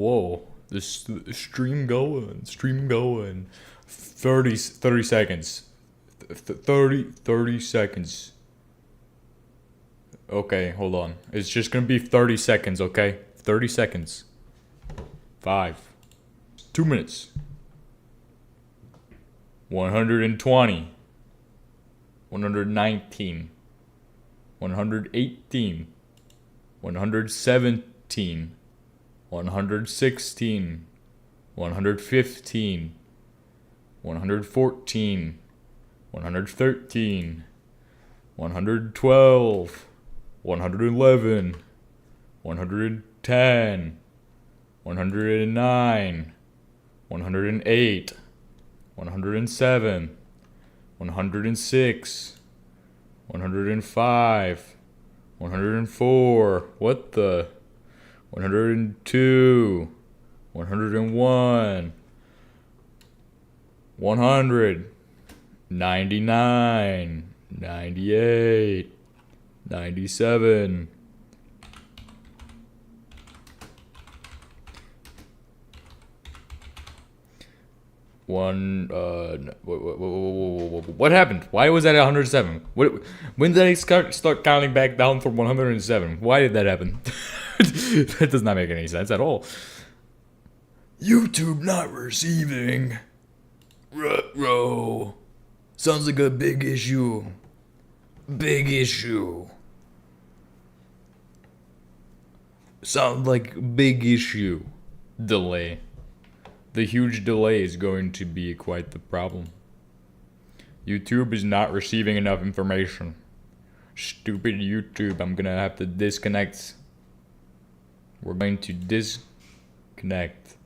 whoa. This stream going. 30 seconds. 30 seconds. Okay, hold on. It's just gonna be 30 seconds, okay? 30 seconds. 5. 2 minutes. 120. 119. 118. 117. 116. 115. 114. 113. 112. 111. 110. 109. 108. 107. 106. 105. 104. What the? 102. 101. 100. 99. 98. 97. What happened? Why was that at 107? When did I start counting back down from 107? Why did that happen? That does not make any sense at all. YouTube not receiving. Ruh-roh. Sounds like a big issue. Big issue. Sounds like big issue. Delay. The huge delay is going to be quite the problem. YouTube is not receiving enough information. Stupid YouTube, I'm gonna have to disconnect. We're going to disconnect.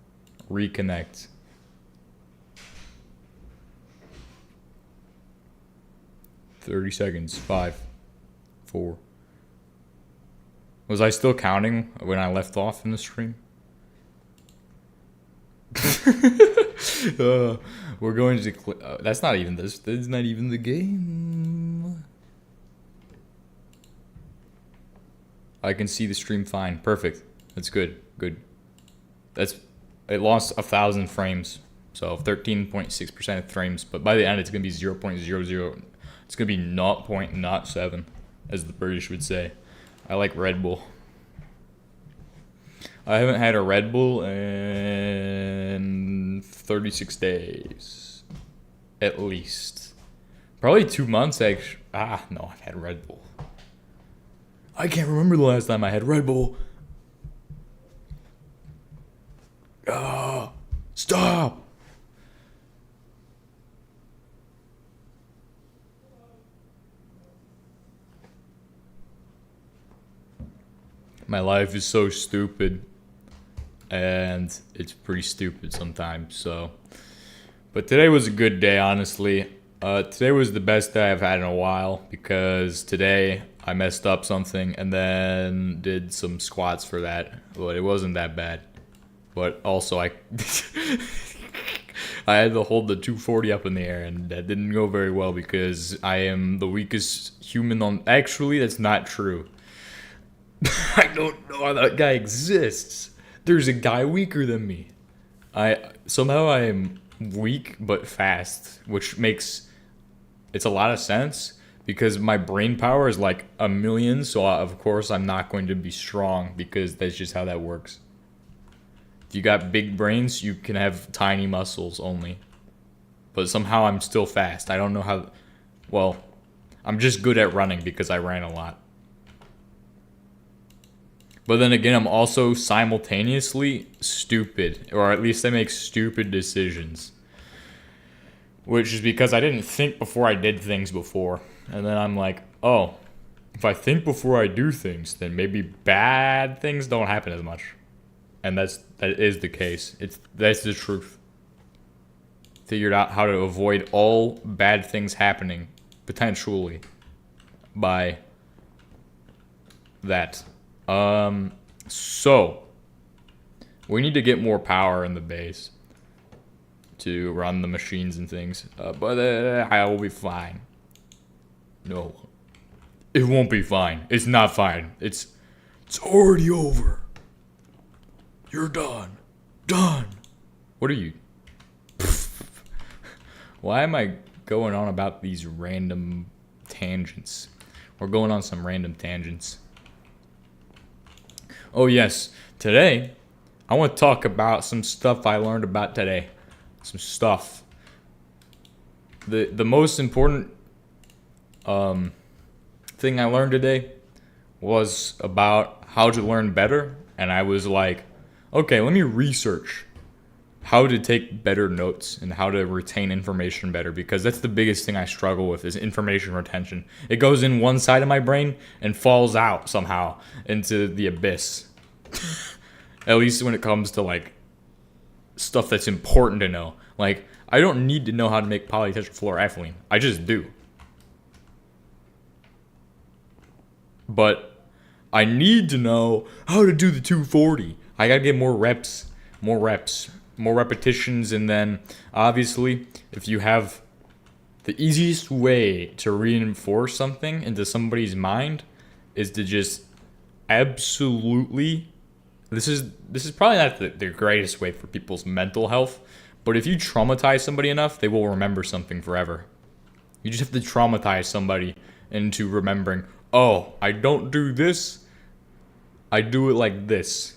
Reconnect. "30 seconds. 5. 4. Was I still counting when I left off in the stream? We're going to that's not even this. That's not even the game. I can see the stream fine. Perfect. That's good. Good. It lost 1,000 frames. So 13.6% of frames. But by the end, it's going to be 0.00. It's going to be 0.07, as the British would say. I like Red Bull. I haven't had a Red Bull in 36 days. At least. Probably 2 months, actually. No, I've had Red Bull. I can't remember the last time I had Red Bull. Stop! My life is so stupid. And it's pretty stupid sometimes, so. But today was a good day, honestly. Today was the best day I've had in a while, because today I messed up something and then did some squats for that. But it wasn't that bad. But also I had to hold the 240 up in the air, and that didn't go very well because I am the weakest human on. Actually, that's not true. I don't know how that guy exists. There's a guy weaker than me. Somehow I am weak but fast, which makes it's a lot of sense because my brain power is like 1,000,000, so of course I'm not going to be strong because that's just how that works. If you got big brains, you can have tiny muscles only. But somehow I'm still fast. I don't know how. Well, I'm just good at running because I ran a lot. But then again, I'm also simultaneously stupid, or at least I make stupid decisions. Which is because I didn't think before I did things before. And then I'm like, oh, if I think before I do things, then maybe bad things don't happen as much. And that is the case. That's the truth. Figured out how to avoid all bad things happening, potentially, by that. So we need to get more power in the base to run the machines and things. But I will be fine. No, it won't be fine. It's not fine. It's already over. You're done. done. What are you? Why am I going on about these random tangents? We're going on some random tangents. Oh yes, today I want to talk about some stuff I learned about today. Some stuff. The most important thing I learned today was about how to learn better, and I was like, okay, let me research how to take better notes and how to retain information better, because that's the biggest thing I struggle with is information retention. It goes in one side of my brain and falls out somehow into the abyss. At least when it comes to like stuff that's important to know. Like, I don't need to know how to make polytetrafluoroethylene. I just do. But I need to know how to do the 240. I gotta get more repetitions, and then obviously if you have the easiest way to reinforce something into somebody's mind is to just absolutely, this is probably not the greatest way for people's mental health, but if you traumatize somebody enough, they will remember something forever. You just have to traumatize somebody into remembering, oh, I don't do this, I do it like this.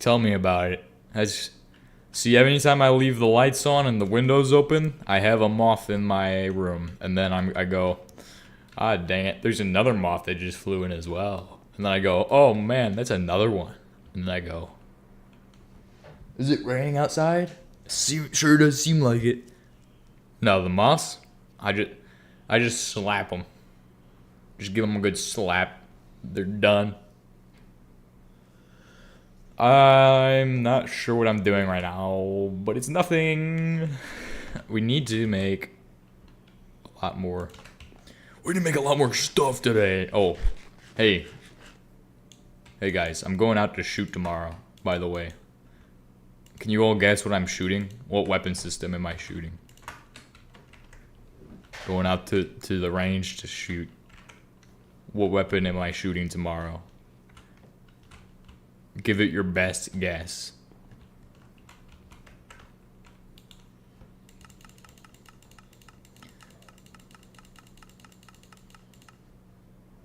Tell me about it. See, anytime I leave the lights on and the windows open, I have a moth in my room. And then I go, ah, dang it, there's another moth that just flew in as well. And then I go, oh man, that's another one. And then I go, is it raining outside? Sure does seem like it. No, the moths, I just slap them. Just give them a good slap. They're done. I'm not sure what I'm doing right now, but it's nothing. We need to make a lot more. We need to make a lot more stuff today. Oh, hey. Hey guys, I'm going out to shoot tomorrow, by the way. Can you all guess what I'm shooting? What weapon system am I shooting? Going out to the range to shoot. What weapon am I shooting tomorrow? Give it your best guess.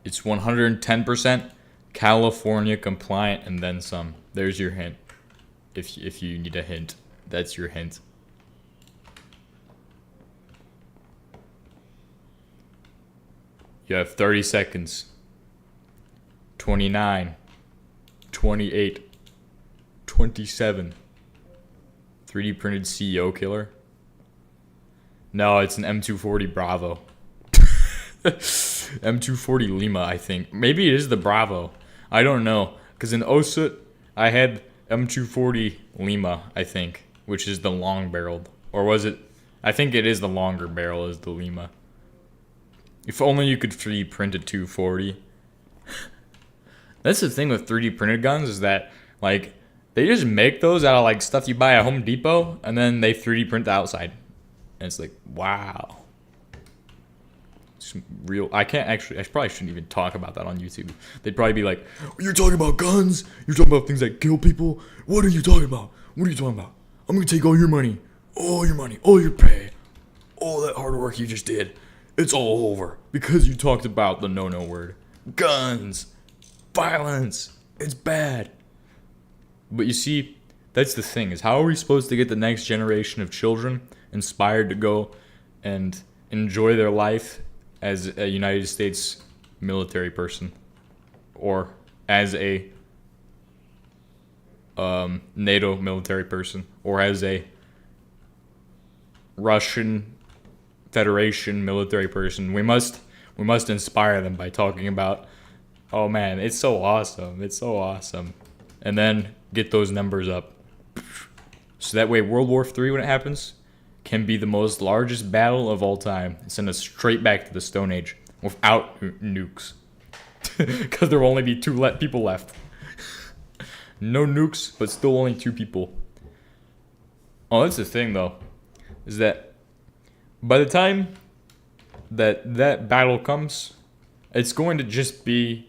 It's 110% California compliant and then some. There's your hint. If you need a hint, that's your hint. You have 30 seconds. 29. 28. 27. 3D printed CEO killer? No, it's an M240 Bravo. M240 Lima, I think. Maybe it is the Bravo. I don't know. Because in OSUT, I had M240 Lima, I think, which is the long barreled. Or was it? I think it is the longer barrel is the Lima. If only you could 3D print a 240. That's the thing with 3D printed guns is that, like, they just make those out of, like, stuff you buy at Home Depot, and then they 3D print the outside. And it's like, wow. It's real. I probably shouldn't even talk about that on YouTube. They'd probably be like, you're talking about guns? You're talking about things that kill people? What are you talking about? What are you talking about? I'm going to take all your money, all your pay, all that hard work you just did. It's all over because you talked about the no word. Guns. Violence. It's bad. But you see, that's the thing, is how are we supposed to get the next generation of children inspired to go and enjoy their life as a United States military person, or as a NATO military person, or as a Russian Federation military person? We must inspire them by talking about, oh man, it's so awesome, and then get those numbers up, so that way World War III, when it happens, can be the most largest battle of all time. Send us straight back to the Stone Age without nukes, because there will only be two people left. No nukes, but still only 2 people. Oh, that's the thing though, is that by the time that battle comes, it's going to just be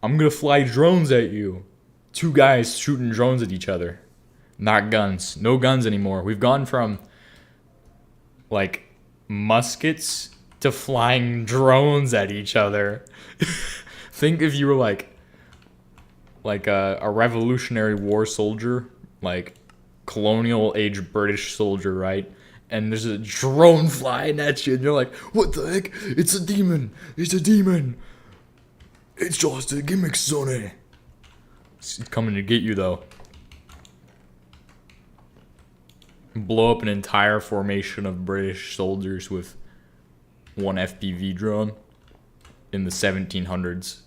I'm gonna fly drones at you. Two guys shooting drones at each other. Not guns. No guns anymore. We've gone from, like, muskets to flying drones at each other. Think if you were, like a Revolutionary War soldier, like, colonial age British soldier, right? And there's a drone flying at you, and you're like, what the heck? It's a demon! It's a demon! It's just a gimmick, Sonny. It's coming to get you, though. Blow up an entire formation of British soldiers with one FPV drone in the 1700s.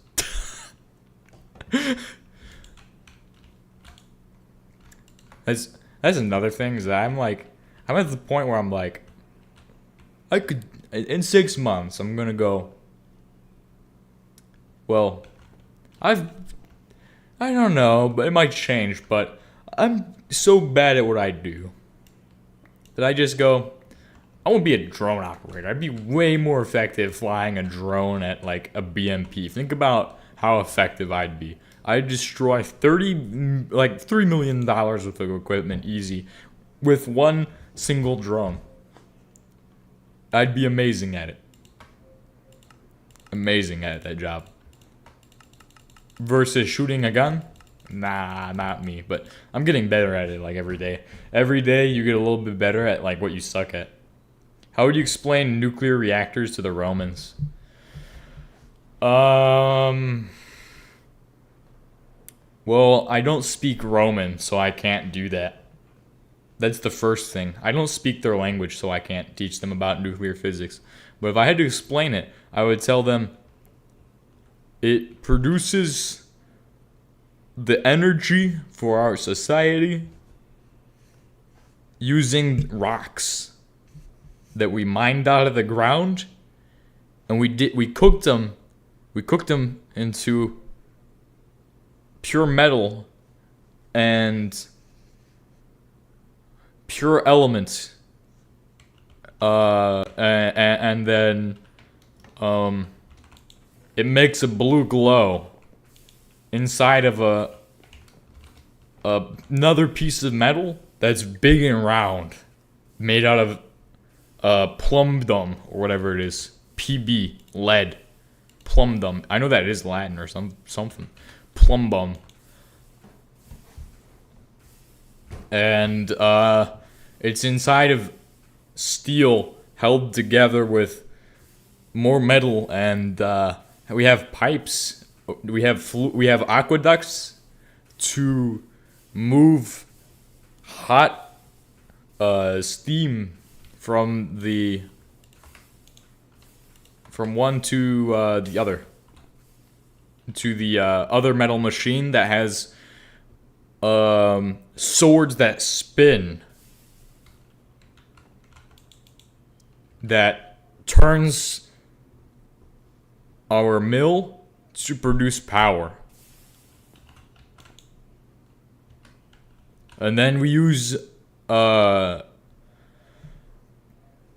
That's another thing, is that I'm at the point where I'm like, I could, in 6 months, I'm gonna go, well, I don't know, but it might change, but I'm so bad at what I do that I just go, I won't be a drone operator. I'd be way more effective flying a drone at, like, a BMP. Think about how effective I'd be. I'd destroy $3 million worth of equipment easy with one single drone. I'd be amazing at it. Amazing at that job. Versus shooting a gun? Nah, not me. But I'm getting better at it, like, every day. Every day you get a little bit better at, like, what you suck at. How would you explain nuclear reactors to the Romans? Well, I don't speak Roman, so I can't do that. That's the first thing. I don't speak their language, so I can't teach them about nuclear physics. But if I had to explain it, I would tell them it produces the energy for our society using rocks that we mined out of the ground, and we cooked them into pure metal and pure elements, and then it makes a blue glow inside of another piece of metal that's big and round, made out of plumdum or whatever it is, PB, lead, plumdum. I know that is Latin or something. Plumbum. And it's inside of steel held together with more metal, and we have pipes. We have aqueducts to move hot steam from one to the other, to the other metal machine that has swords that spin, that turns our mill to produce power. And then we use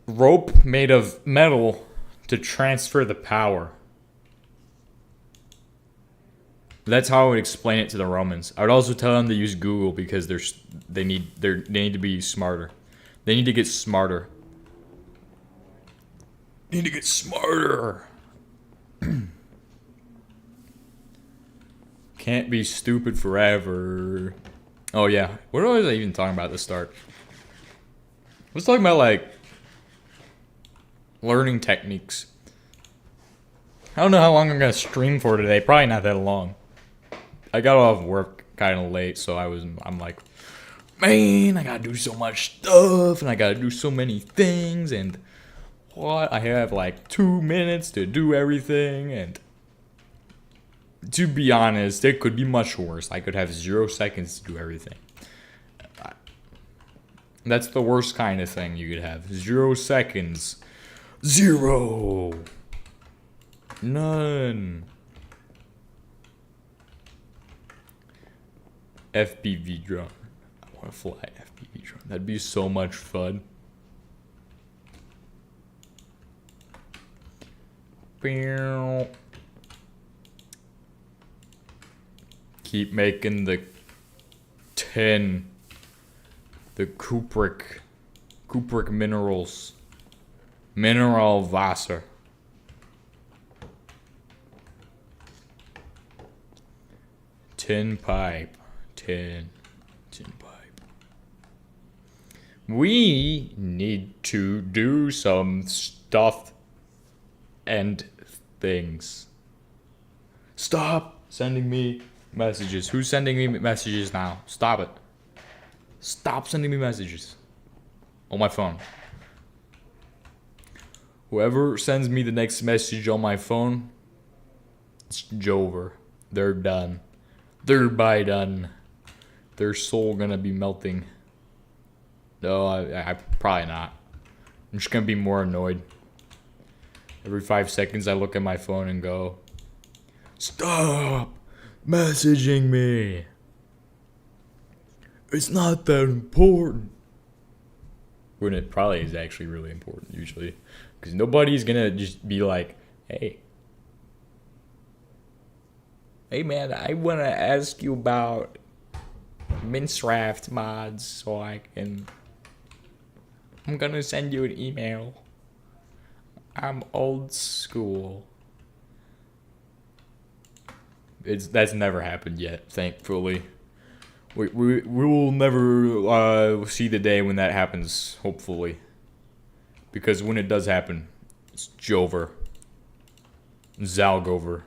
rope made of metal to transfer the power. That's how I would explain it to the Romans. I would also tell them to use Google because they need to be smarter. They need to get smarter. Need to get smarter. Can't be stupid forever. Oh yeah, what was I even talking about at the start? I was talking about, like, learning techniques. I don't know how long I'm gonna stream for today. Probably not that long. I got off work kind of late, so I'm like, man, I gotta do so much stuff, and I gotta do so many things, and what? I have like 2 minutes to do everything, and to be honest, it could be much worse. I could have 0 seconds to do everything. That's the worst kind of thing you could have. 0 seconds. 0. None. FPV drone. I want to fly FPV drone. That'd be so much fun. keep making the tin, the Kubrick minerals, mineral Wasser. Tin pipe, tin pipe. We need to do some stuff and things. Stop sending me messages. Who's sending me messages now? Stop it. Stop sending me messages on my phone. Whoever sends me the next message on my phone, it's Jover. They're done. They're by done. Their soul gonna be melting. No, I probably not. I'm just gonna be more annoyed. Every 5 seconds I look at my phone and go, stop messaging me. It's not that important. When it probably is actually really important usually. Because nobody's gonna just be like, hey man, I wanna ask you about Minecraft mods so I'm gonna send you an email. I'm old school. That's never happened yet, thankfully. We will never see the day when that happens, hopefully. Because when it does happen, it's Jover. Zalgover.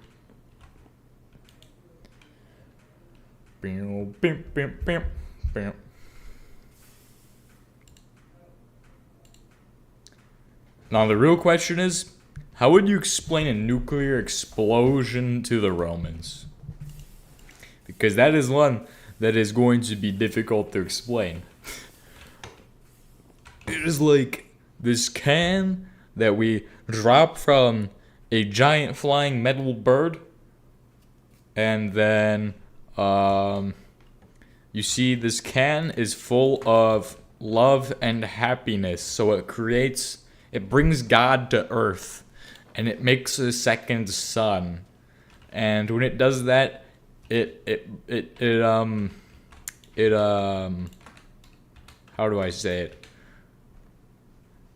Now the real question is, how would you explain a nuclear explosion to the Romans? Because that is one that is going to be difficult to explain. It is like this can that we drop from a giant flying metal bird, and then you see this can is full of love and happiness, so it brings God to earth, and it makes a second sun, and when it does that, it how do I say it?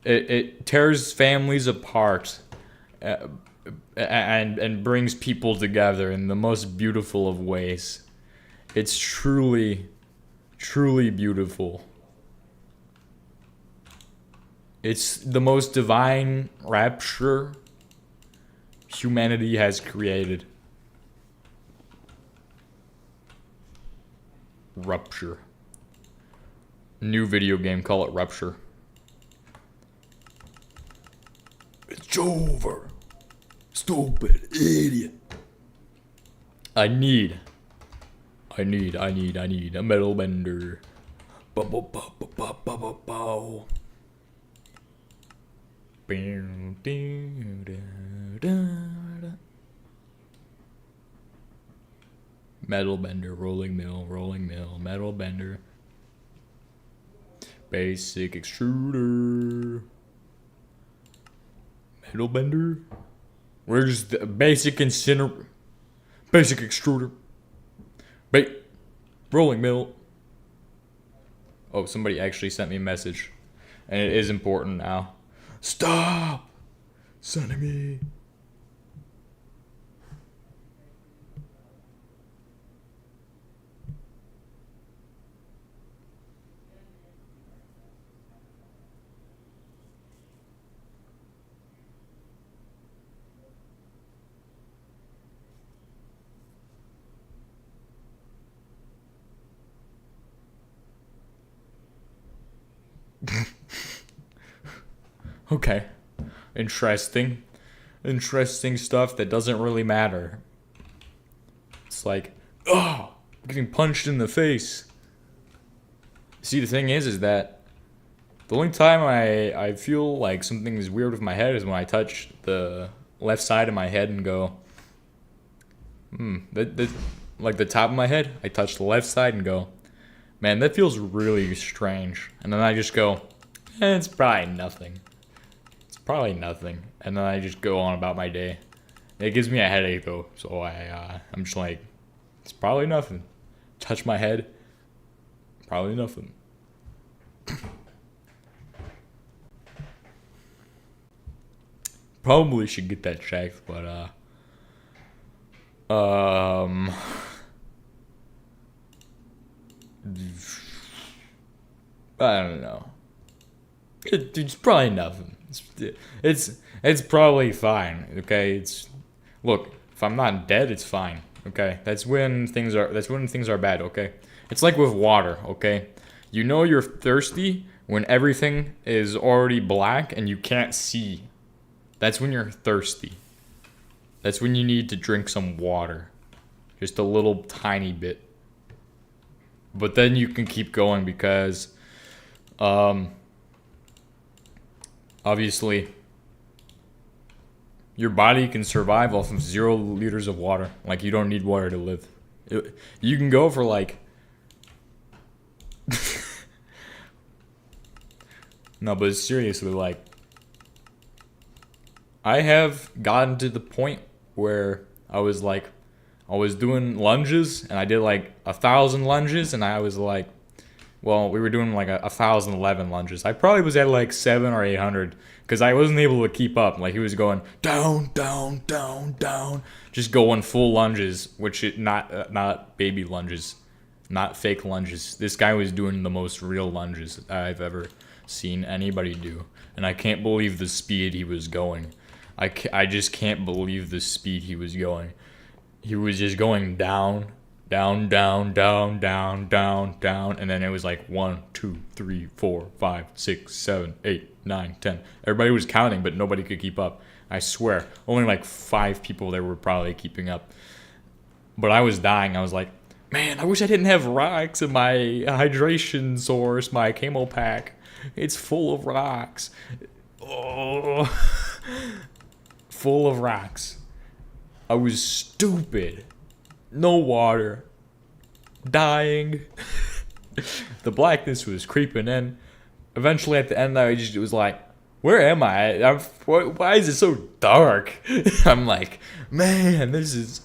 It tears families apart, and brings people together in the most beautiful of ways. It's truly, truly beautiful. It's the most divine rapture humanity has created. Rupture. New video game, call it Rupture. It's over. Stupid idiot. I need a metal bender. Metal bender, rolling mill, metal bender. Basic extruder. Metal bender? Where's the basic extruder? Rolling mill. Oh, somebody actually sent me a message. And it is important now. Stop sending me. Okay. Interesting stuff that doesn't really matter. It's like, oh, getting punched in the face. See, the thing is that the only time I feel like something is weird with my head is when I touch the left side of my head and go, like the top of my head, I touch the left side and go, man, that feels really strange. And then I just go, it's probably nothing. And then I just go on about my day. It gives me a headache though, so I'm just like, It's probably nothing. Touch my head. Probably nothing. Probably should get that checked, but I don't know. It's probably nothing. It's probably fine. Okay. Look. If I'm not dead, it's fine. Okay. That's when things are bad. Okay. It's like with water. Okay. You know you're thirsty when everything is already black and you can't see. That's when you're thirsty. That's when you need to drink some water. Just a little tiny bit. But then you can keep going because obviously your body can survive off of 0 liters of water. Like, you don't need water to live. You can go for like no, but seriously, like, I have gotten to the point where I was doing lunges and I did like 1,000 lunges and I was like, well, we were doing like 1,011 lunges. I probably was at like 700 or 800 because I wasn't able to keep up. Like, he was going down, down, down, down, just going full lunges, which not baby lunges, not fake lunges. This guy was doing the most real lunges I've ever seen anybody do, and I can't believe the speed he was going. I just can't believe the speed he was going. He was just going down, down, down, down, down, down, down, and then it was like 1, 2, 3, 4, 5, 6, 7, 8, 9, 10. Everybody was counting, but nobody could keep up. I swear, only like 5 people there were probably keeping up. But I was dying. I was like, man, I wish I didn't have rocks in my hydration source, my camo pack. It's full of rocks. Oh. Full of rocks. I was stupid. No water. Dying. The blackness was creeping in. Eventually, at the end, it was like, where am I? Why is it so dark? I'm like, man, this is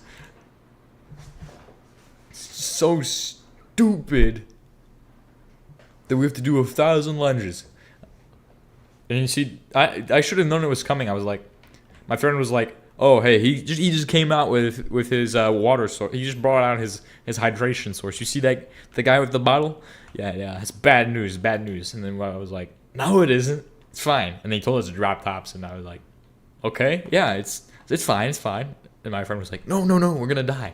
so stupid that we have to do 1,000 lunges. And you see, I should have known it was coming. I was like, my friend was like, oh, hey, he just came out with his water source. He just brought out his hydration source. You see that, the guy with the bottle? Yeah, it's bad news. And then I was like, no, it isn't. It's fine. And they told us to drop tops, and I was like, okay, yeah, it's fine. And my friend was like, no, we're gonna die.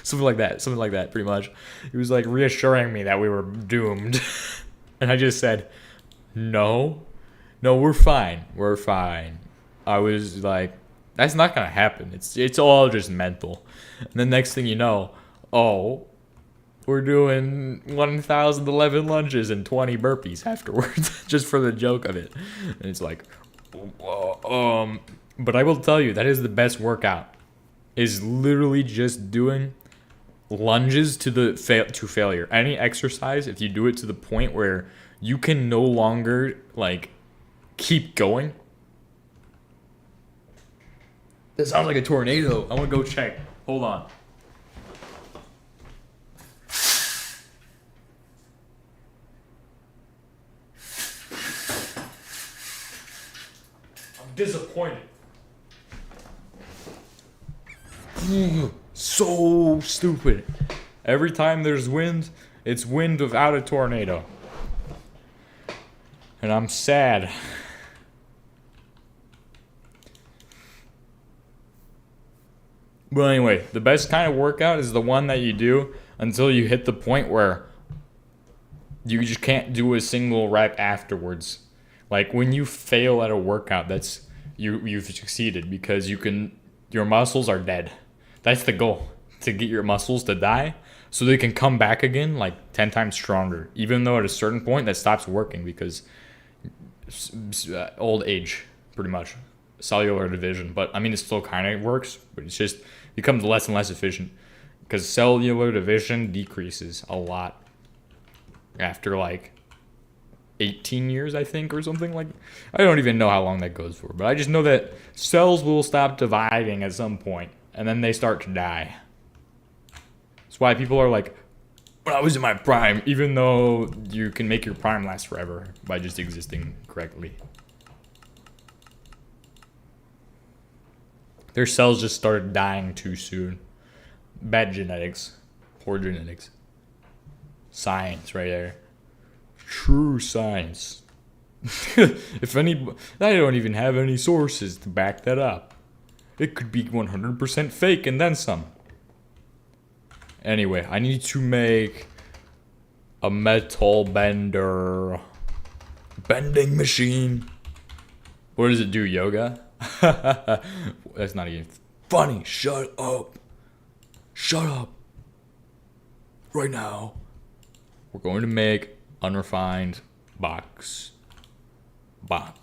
Something like that, pretty much. He was like reassuring me that we were doomed. And I just said, no, we're fine. I was like, that's not gonna happen. It's all just mental. And the next thing you know, we're doing 1,011 lunges and 20 burpees afterwards, just for the joke of it. And it's like, but I will tell you, that is the best workout. Is literally just doing lunges to failure. Any exercise, if you do it to the point where you can no longer like keep going. That sounds like a tornado. I want to go check. Hold on. I'm disappointed. So stupid. Every time there's wind, it's wind without a tornado. And I'm sad. But anyway, the best kind of workout is the one that you do until you hit the point where you just can't do a single rep afterwards. Like when you fail at a workout, that's you've succeeded because your muscles are dead. That's the goal, to get your muscles to die so they can come back again like 10 times stronger. Even though at a certain point that stops working because old age, pretty much. Cellular division. But I mean, it still kind of works, but it's just becomes less and less efficient because cellular division decreases a lot after like 18 years, I think, or something like. I don't even know how long that goes for, but I just know that cells will stop dividing at some point and then they start to die. That's why people are like, when I was in my prime, even though you can make your prime last forever by just existing correctly. Their cells just started dying too soon. Bad genetics. Poor genetics. Science right there. True science. If any, I don't even have any sources to back that up. It could be 100% fake and then some. Anyway, I need to make a metal bender. Bending machine. What does it do, yoga? That's not even funny. Shut up. Shut up. Right now. We're going to make unrefined box. I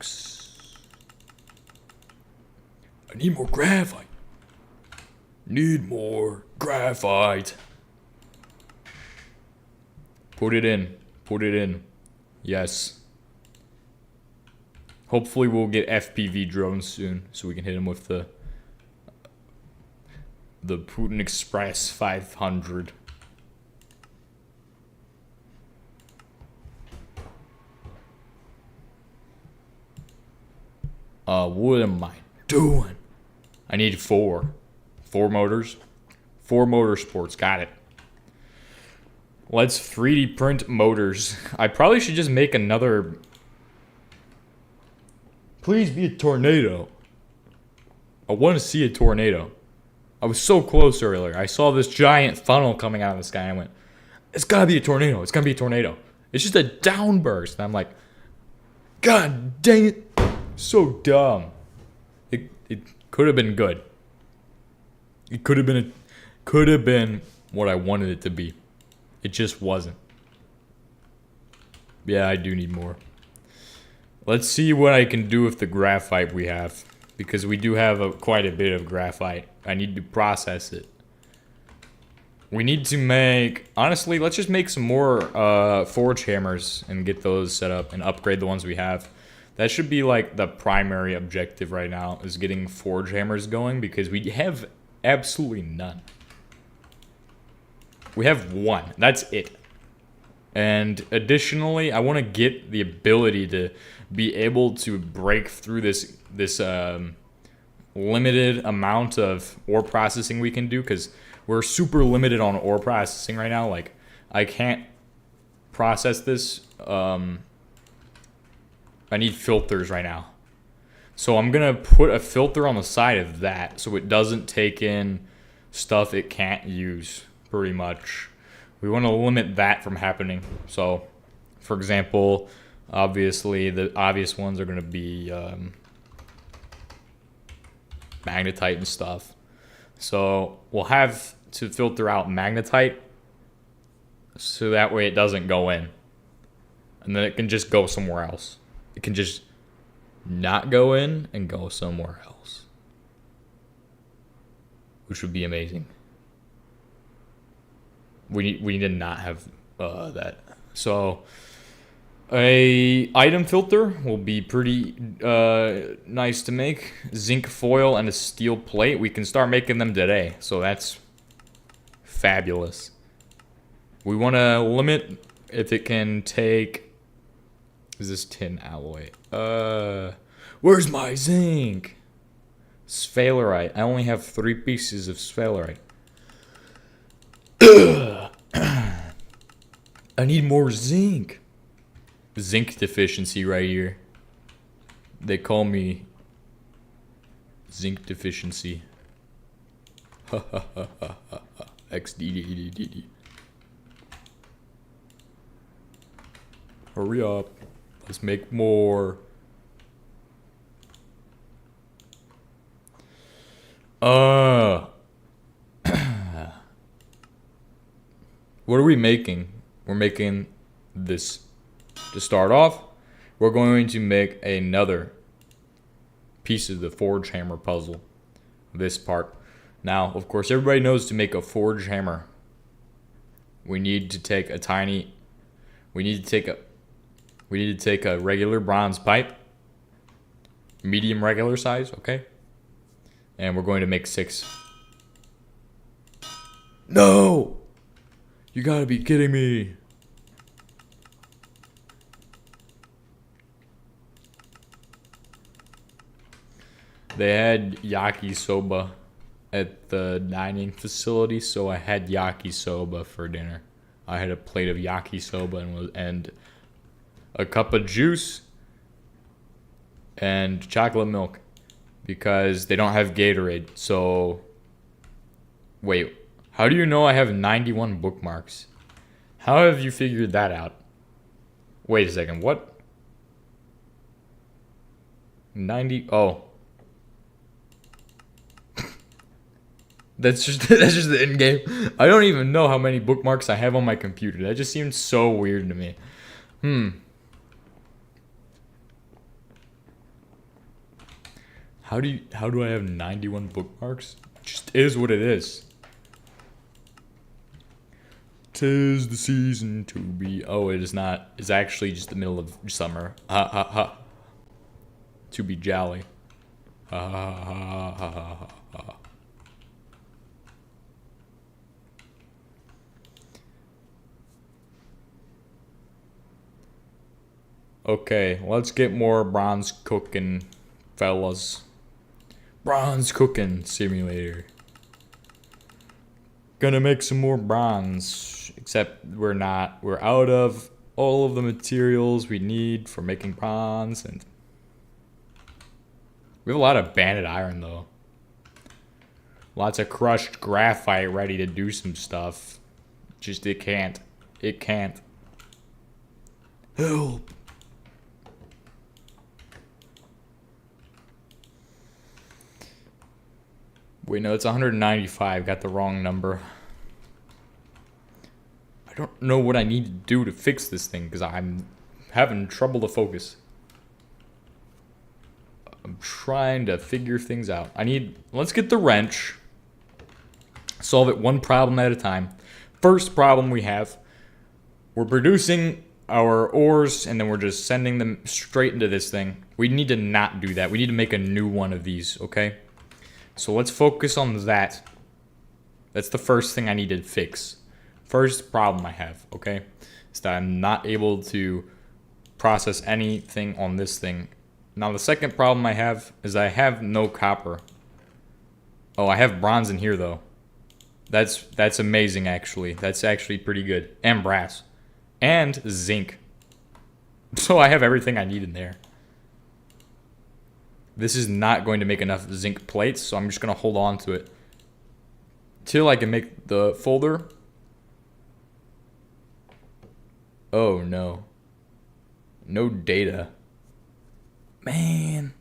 need more graphite. Need more graphite. Put it in. Put it in. Yes. Hopefully we'll get FPV drones soon so we can hit them with the Putin Express 500. What am I doing? I need 4 motors. 4 motorsports. Got it. Let's 3D print motors. I probably should just make another. Please be a tornado. I want to see a tornado. I was so close earlier. I saw this giant funnel coming out of the sky. I went, it's gotta be a tornado. It's gotta be a tornado. It's just a downburst. And I'm like, God dang it. So dumb. It could have been good. It could have been what I wanted it to be. It just wasn't. Yeah, I do need more. Let's see what I can do with the graphite we have, because we do have quite a bit of graphite. I need to process it. We need to make, honestly, let's just make some more forge hammers and get those set up and upgrade the ones we have. That should be like the primary objective right now, is getting forge hammers going, because we have absolutely none. We have 1. That's it. And additionally, I want to get the ability to be able to break through this limited amount of ore processing we can do, because we're super limited on ore processing right now. Like, I can't process this. I need filters right now. So I'm going to put a filter on the side of that so it doesn't take in stuff it can't use, pretty much. We want to limit that from happening. So, for example, obviously, the obvious ones are going to be magnetite and stuff. So we'll have to filter out magnetite so that way it doesn't go in. And then it can just go somewhere else. It can just not go in and go somewhere else, which would be amazing. We need to not have that. So a item filter will be pretty nice to make. Zinc foil and a steel plate. We can start making them today, so that's fabulous. We want to limit if it can take. Is this tin alloy? Where's my zinc? Sphalerite. I only have 3 pieces of sphalerite. I need more zinc. Zinc deficiency right here. They call me zinc deficiency. XDDDDD. Hurry up. Let's make more. What are we making? We're making this. To start off, we're going to make another piece of the forge hammer puzzle. This part. Now, of course, everybody knows to make a forge hammer, we need to take a tiny. We need to take a regular bronze pipe, medium regular size, okay? And we're going to make 6. No! You gotta be kidding me. They had yakisoba at the dining facility, so I had yakisoba for dinner. I had a plate of yakisoba and a cup of juice and chocolate milk because they don't have Gatorade. So, wait, how do you know I have 91 bookmarks? How have you figured that out? Wait a second, what? 90, oh. That's just the end game. I don't even know how many bookmarks I have on my computer. That just seems so weird to me. How do I have 91 bookmarks? It just is what it is. 'Tis the season to be. Oh, it is not. It's actually just the middle of summer. Ha ha ha. To be jolly. Ha ha ha ha ha ha ha. Okay, let's get more bronze cooking, fellas. Bronze cooking simulator. Gonna make some more bronze, except we're not. We're out of all of the materials we need for making bronze, and we have a lot of banded iron though. Lots of crushed graphite ready to do some stuff. Just it can't. It can't. Help. Wait, no, it's 195. Got the wrong number. I don't know what I need to do to fix this thing because I'm having trouble to focus. I'm trying to figure things out. Let's get the wrench. Solve it one problem at a time. First problem we have, we're producing our ores and then we're just sending them straight into this thing. We need to not do that. We need to make a new one of these, okay? So let's focus on that. That's the first thing I need to fix. First problem I have, okay? Is that I'm not able to process anything on this thing. Now the second problem I have is I have no copper. Oh, I have bronze in here though. That's amazing actually. That's actually pretty good. And brass. And zinc. So I have everything I need in there. This is not going to make enough zinc plates, so I'm just going to hold on to it till I can make the folder. Oh, no. No data. Man.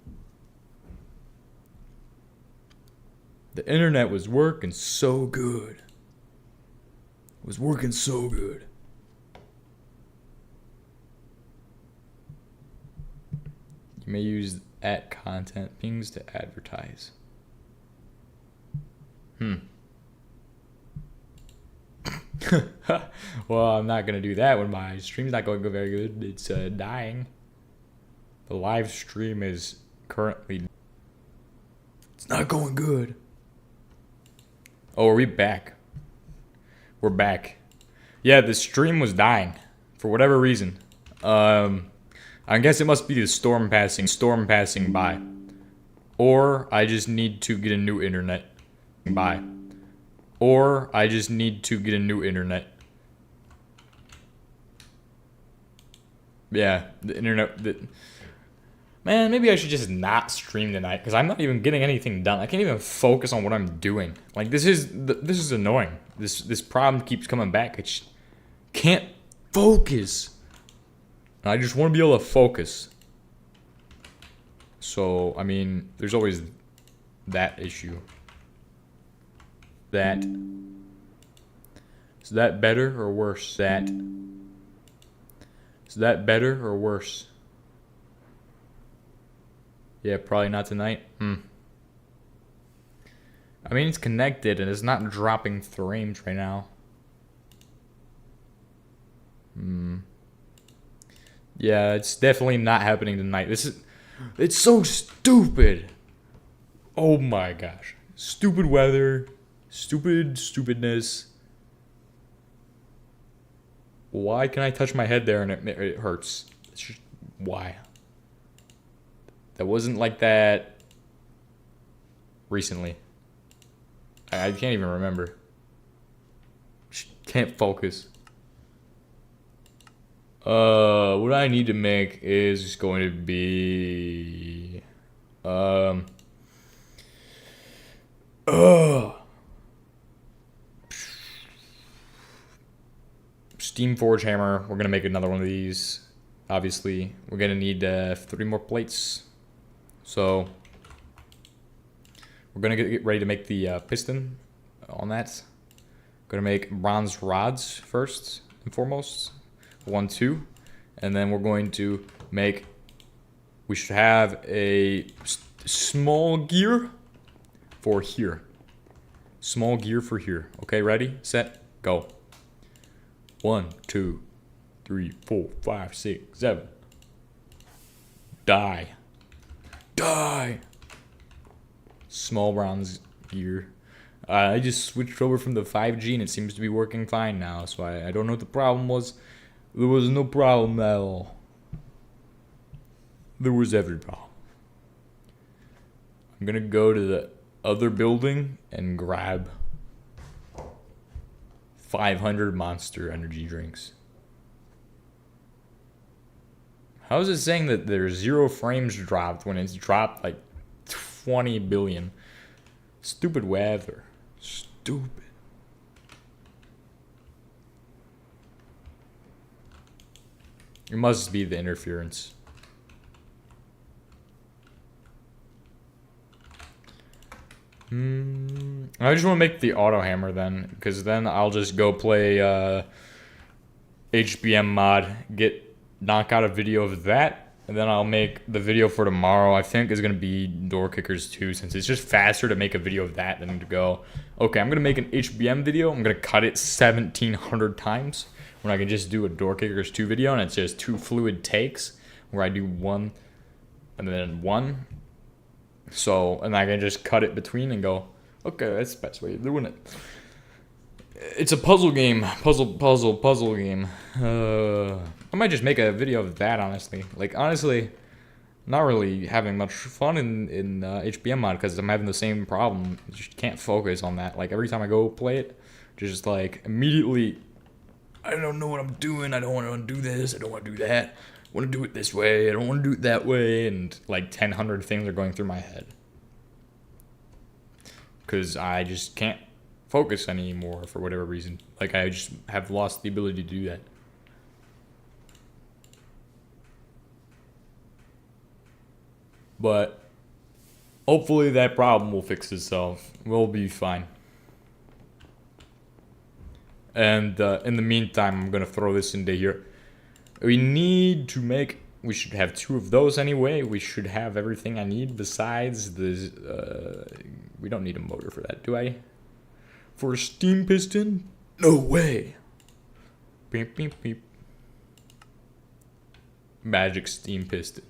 The internet was working so good. It was working so good. You may use at content pings to advertise. Well, I'm not gonna do that when my stream's not going very good. It's dying. The live stream is currently. It's not going good. Oh, are we back? We're back. Yeah, the stream was dying for whatever reason. I guess it must be the storm passing by. Or I just need to get a new internet. Or I just need to get a new internet. Yeah, the internet. Man, maybe I should just not stream tonight because I'm not even getting anything done. I can't even focus on what I'm doing. Like this is annoying. This problem keeps coming back. I just can't focus. I just want to be able to focus. So, I mean, there's always that issue. Is that better or worse? Is that better or worse? Yeah, probably not tonight. I mean, it's connected and it's not dropping frames right now. Yeah, it's definitely not happening tonight. It's so stupid. Oh my gosh. Stupid weather. Stupidness. Why can I touch my head there and it hurts? It's just, why? That wasn't like that recently. I can't even remember. Just can't focus. What I need to make is going to be Steam Forge Hammer. We're gonna make another one of these. Obviously, we're gonna need 3 more plates. So we're gonna get ready to make the piston on that. Gonna make bronze rods first and foremost. 1, 2, and then we're going to make. We should have a small gear for here. Small gear for here. Okay, ready, set, go. 1, 2, 3, 4, 5, 6, 7. Die. Die. Small bronze gear. I just switched over from the 5G and it seems to be working fine now. So I don't know what the problem was. There was no problem at all. There was every problem. I'm gonna go to the other building and grab 500 Monster energy drinks. How is it saying that there's 0 frames dropped when it's dropped like 20 billion? Stupid weather. Stupid. It must be the interference. I just want to make the auto hammer then, because then I'll just go play HBM mod, knock out a video of that, and then I'll make the video for tomorrow. I think is gonna be door kickers too, since it's just faster to make a video of that than to go, okay, I'm gonna make an HBM video. I'm gonna cut it 1,700 times. When I can just do a door kickers 2 video and it's just 2 fluid takes where I do 1 and then 1. So, and I can just cut it between and go, okay, that's the best way of doing it. It's a puzzle game. Puzzle game. I might just make a video of that, honestly. Like, honestly, not really having much fun in HBM mod because I'm having the same problem. Just can't focus on that. Like, every time I go play it, just like immediately, I don't know what I'm doing. I don't want to do this. I don't want to do that. I want to do it this way. I don't want to do it that way. And like 1,000 things are going through my head. Because I just can't focus anymore for whatever reason. Like I just have lost the ability to do that. But hopefully that problem will fix itself. We'll be fine. And in the meantime, I'm going to throw this into here. We need to make... We should have 2 of those anyway. We should have everything I need besides the... we don't need a motor for that, do I? For a steam piston? No way. Beep, beep, beep. Magic steam piston.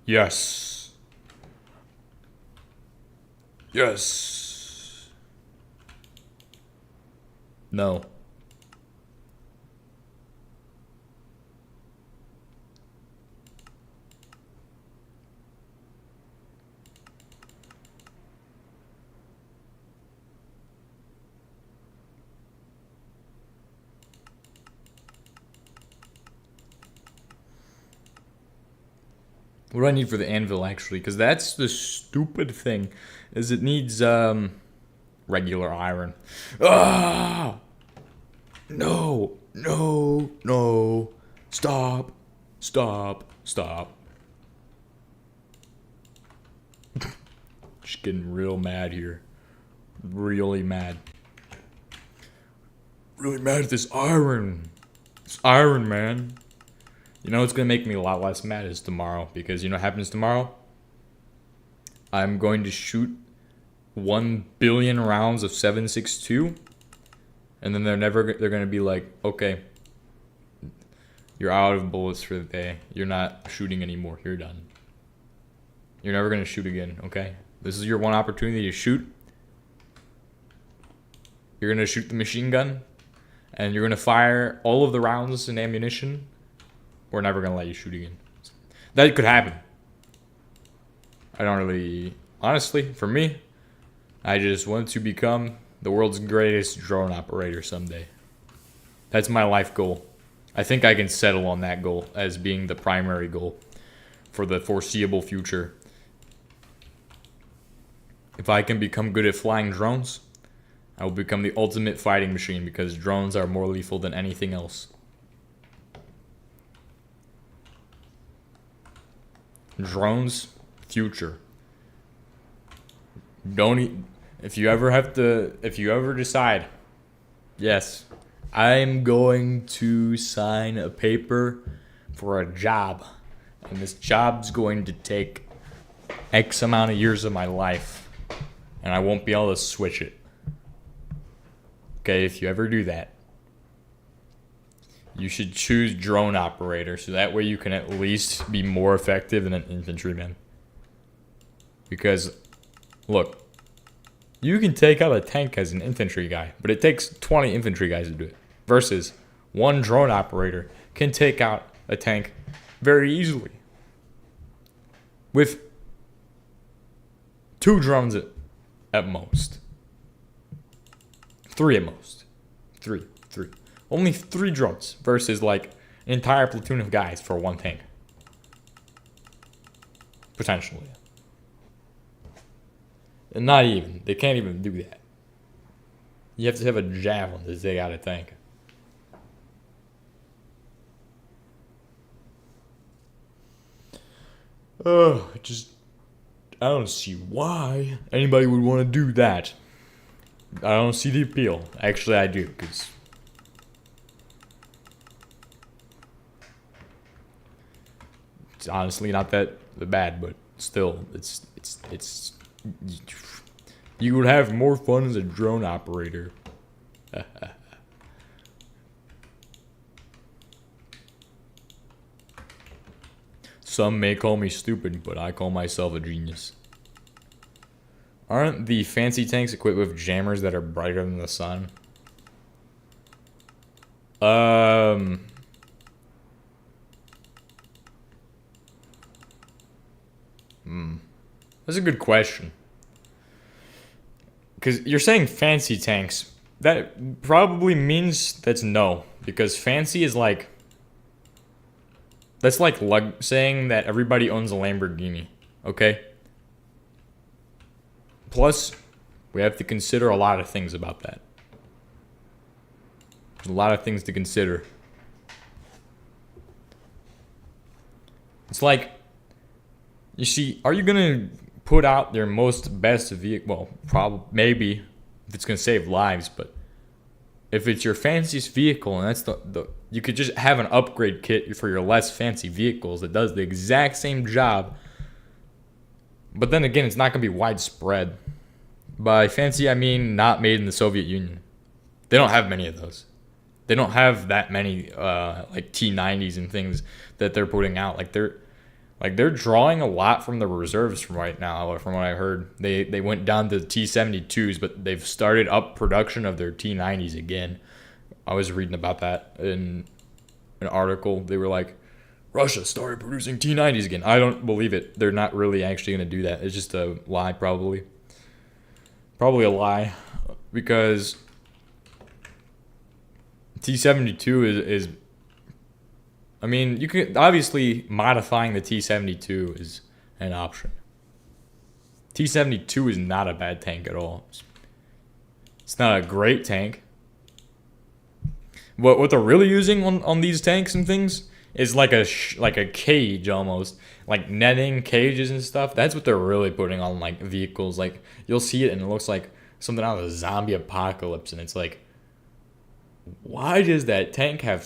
Yes. Yes. No. What do I need for the anvil, actually? Because that's the stupid thing, is it needs, regular iron. Ah! No! No! No! Stop! Stop! Stop! Just getting real mad here. Really mad. Really mad at this iron. This iron, man. You know what's going to make me a lot less mad is tomorrow. Because you know what happens tomorrow? I'm going to shoot 1 billion rounds of 7.62. And then they're going to be like, okay, you're out of bullets for the day. You're not shooting anymore. You're done. You're never going to shoot again, okay? This is your one opportunity to shoot. You're gonna shoot the machine gun, and you're gonna fire all of the rounds and ammunition. We're never gonna let you shoot again. That could happen. I don't really, honestly, for me, I just want to become the world's greatest drone operator someday. That's my life goal. I think I can settle on that goal as being the primary goal for the foreseeable future. If I can become good at flying drones, I will become the ultimate fighting machine because drones are more lethal than anything else. Drones, future. If you ever decide, yes, I'm going to sign a paper for a job, and this job's going to take X amount of years of my life, and I won't be able to switch it. Okay, if you ever do that, you should choose drone operator, so that way you can at least be more effective than an infantryman. Because, look, you can take out a tank as an infantry guy, but it takes 20 infantry guys to do it. Versus one drone operator can take out a tank very easily. With 2 drones at most. 3 at most. 3. Only 3 drones versus like an entire platoon of guys for 1 tank. Potentially. And not even. They can't even do that. You have to have a javelin to take out a tank. I don't see why anybody would want to do that. I don't see the appeal. Actually, I do, because it's honestly not that bad, but still, it's you would have more fun as a drone operator. Some may call me stupid, but I call myself a genius. Aren't the fancy tanks equipped with jammers that are brighter than the sun? That's a good question. Because you're saying fancy tanks. That probably means that's no. Because fancy is like... That's like saying that everybody owns a Lamborghini. Okay? Plus, we have to consider a lot of things about that. There's a lot of things to consider. It's like, you see, are you gonna put out their best vehicle? Well, probably, maybe, if it's gonna save lives, but if it's your fanciest vehicle, and that's you could just have an upgrade kit for your less fancy vehicles that does the exact same job. But then again, it's not gonna be widespread. By fancy, I mean not made in the Soviet Union. They don't have many of those. They don't have that many like T90s and things that they're putting out. They're drawing a lot from the reserves from right now, from what I heard. They went down to T72s, but they've started up production of their T90s again. I was reading about that in an article. They were like, Russia started producing T90s again. I don't believe it. They're not really actually going to do that. It's just a lie, probably. Probably a lie, because T72 is I mean, you can obviously modifying the T72 is an option. T72 is not a bad tank at all. It's not a great tank. What they're really using on these tanks and things is like a cage almost, like netting cages and stuff. That's what they're really putting on like vehicles. Like you'll see it and it looks like something out of the zombie apocalypse, and it's like, why does that tank have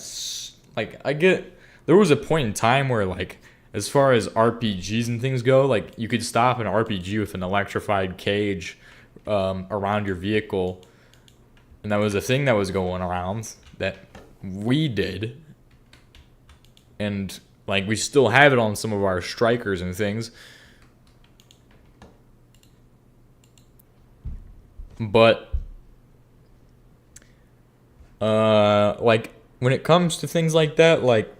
like? I get there was a point in time where like as far as RPGs and things go, like you could stop an RPG with an electrified cage around your vehicle, and that was a thing that was going around that we did, and like we still have it on some of our strikers and things. But Like when it comes to things like that, like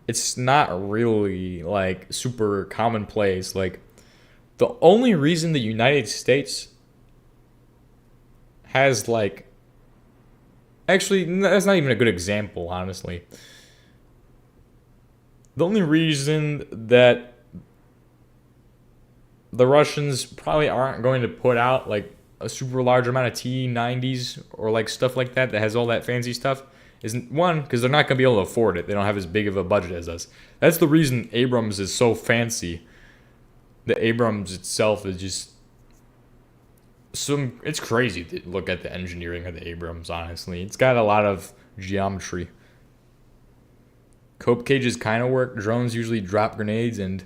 it's not really like super commonplace. Like the only reason the United States has like actually that's not even a good example, honestly. The only reason that the Russians probably aren't going to put out like a super large amount of T-90s or like stuff like that that has all that fancy stuff is one, because they're not going to be able to afford it. They don't have as big of a budget as us. That's the reason Abrams is so fancy. The Abrams itself is just it's crazy to look at the engineering of the Abrams, honestly. It's got a lot of geometry. Cope cages kind of work. Drones usually drop grenades, and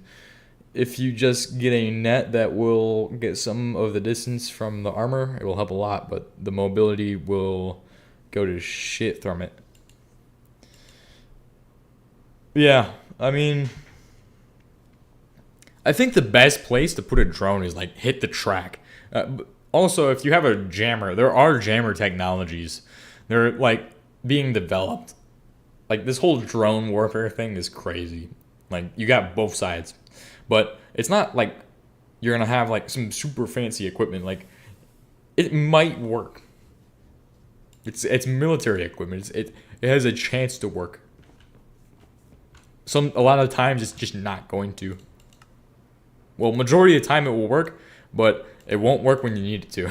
if you just get a net that will get some of the distance from the armor, it will help a lot, but the mobility will go to shit from it. Yeah, I mean, I think the best place to put a drone is like hit the track. Also, if you have a jammer, there are jammer technologies. They're like being developed. Like this whole drone warfare thing is crazy. Like you got both sides. But it's not like you're going to have like some super fancy equipment. Like it might work. It's military equipment. It has a chance to work. A lot of times it's just not going to. Well, majority of the time it will work, but it won't work when you need it to.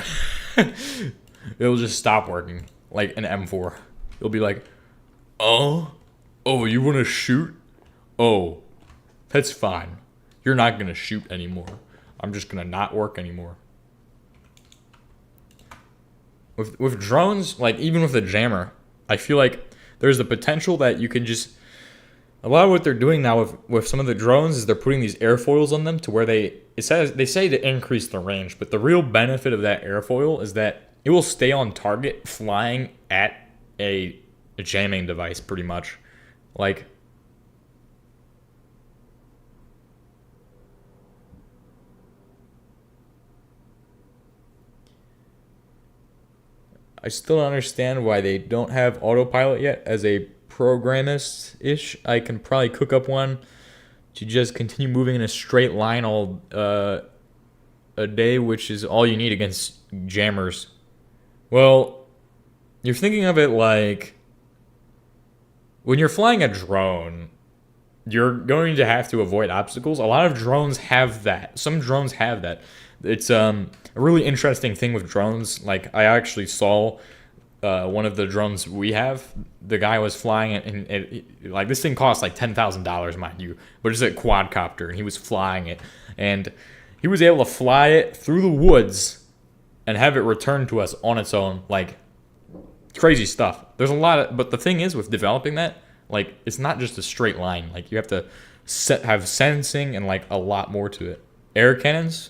It'll just stop working, like an M4. It'll be like, oh, you want to shoot? Oh, that's fine. You're not going to shoot anymore. I'm just going to not work anymore. With drones, like even with the jammer, I feel like there's the potential that you can just... A lot of what they're doing now with some of the drones is they're putting these airfoils on them to where they say to increase the range, but the real benefit of that airfoil is that it will stay on target flying at a jamming device pretty much. Like I still don't understand why they don't have autopilot yet. As a programmist-ish, I can probably cook up one to just continue moving in a straight line all a day, which is all you need against jammers. Well, you're thinking of it like when you're flying a drone, you're going to have to avoid obstacles. A lot of drones have that. Some drones have that. It's a really interesting thing with drones. Like I actually saw one of the drones we have. The guy was flying it, and like this thing costs like $10,000, mind you, but it's a quadcopter, and he was flying it, and he was able to fly it through the woods and have it return to us on its own. Like crazy stuff. There's a lot of, but the thing is with developing that, like it's not just a straight line. Like you have to have sensing and like a lot more to it. Air cannons.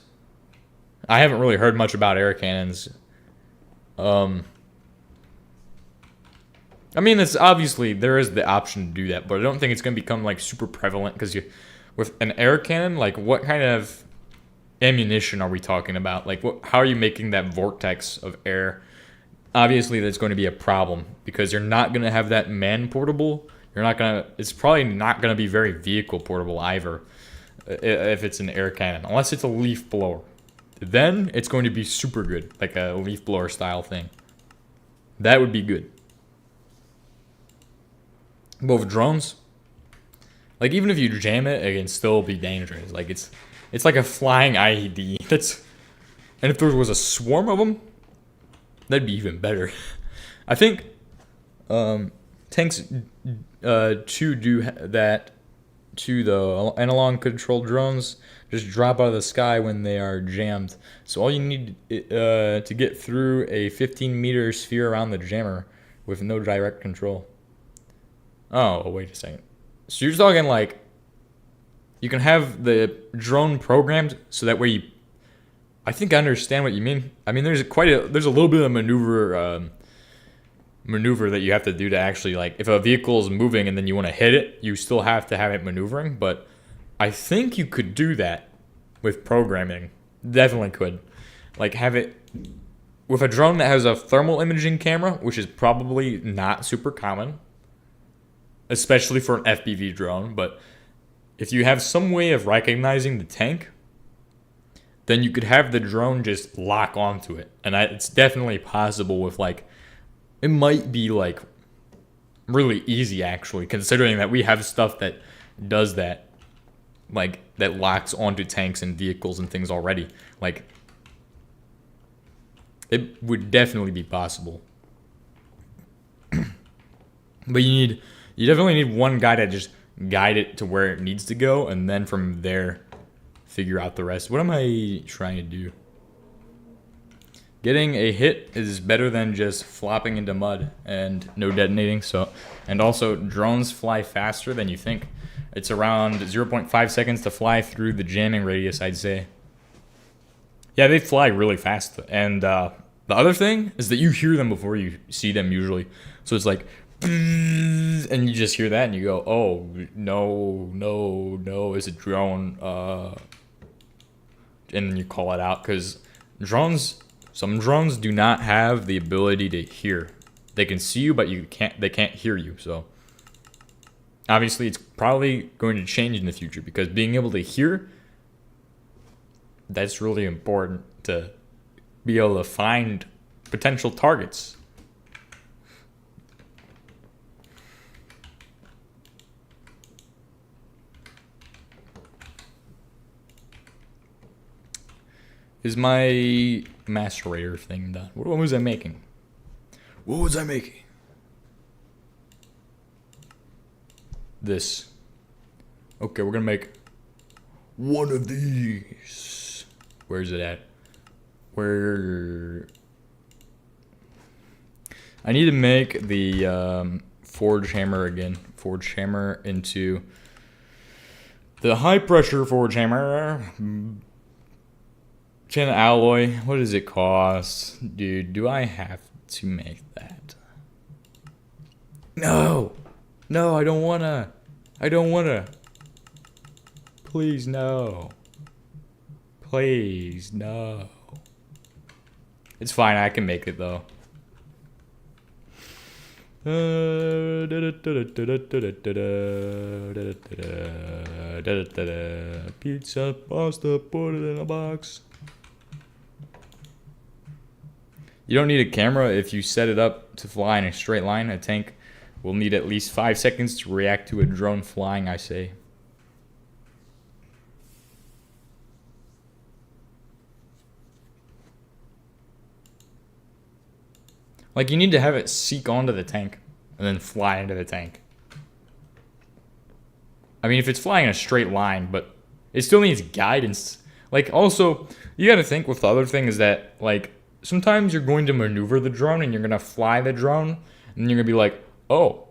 I haven't really heard much about air cannons. I mean, it's obviously there is the option to do that, but I don't think it's going to become like super prevalent because with an air cannon, like what kind of ammunition are we talking about? Like how are you making that vortex of air? Obviously, that's going to be a problem because you're not going to have that man portable. It's probably not going to be very vehicle portable either if it's an air cannon, unless it's a leaf blower. Then it's going to be super good, like a leaf blower style thing. That would be good. But with drones, like even if you jam it, it can still be dangerous. Like it's like a flying IED. And if there was a swarm of them, that'd be even better. I think tanks do that to the analog controlled drones. Just drop out of the sky when they are jammed. So all you need to get through a 15-meter sphere around the jammer with no direct control. Oh, wait a second. So you're talking like you can have the drone programmed so that way I think I understand what you mean. I mean, there's a little bit of maneuver that you have to do to actually, like, if a vehicle is moving and then you want to hit it, you still have to have it maneuvering. But I think you could do that with programming. Definitely could. Like, have it with a drone that has a thermal imaging camera, which is probably not super common, especially for an FPV drone, but if you have some way of recognizing the tank, then you could have the drone just lock onto it. And it's definitely possible with like, it might be like really easy actually, considering that we have stuff that does that, like that locks onto tanks and vehicles and things already. Like, it would definitely be possible. But you definitely need one guy to just guide it to where it needs to go, and then from there, figure out the rest. What am I trying to do? Getting a hit is better than just flopping into mud and no detonating. So, and also drones fly faster than you think. It's around 0.5 seconds to fly through the jamming radius, I'd say. Yeah, they fly really fast. And the other thing is that you hear them before you see them usually. So it's like, and you just hear that and you go, oh, no, it's a drone. And then you call it out, because some drones do not have the ability to hear. They can see you, but they can't hear you. So obviously it's probably going to change in the future, because being able to hear, that's really important to be able to find potential targets. Is my macerator thing done? What was I making? What was I making? This. Okay, we're gonna make one of these. Where's it at? Where? I need to make the forge hammer again. Forge hammer into the high pressure forge hammer. Tin alloy. What does it cost? Dude, do I have to make that? No! No, I don't wanna. I don't wanna. Please, no. Please, no. It's fine, I can make it though. Pizza, pasta, put it in a box. You don't need a camera if you set it up to fly in a straight line. A tank will need at least 5 seconds to react to a drone flying, I say. Like, you need to have it seek onto the tank and then fly into the tank. I mean, if it's flying in a straight line, but it still needs guidance. Like, also, you gotta think with the other thing is that, like, sometimes you're going to maneuver the drone and you're going to fly the drone and you're going to be like, oh,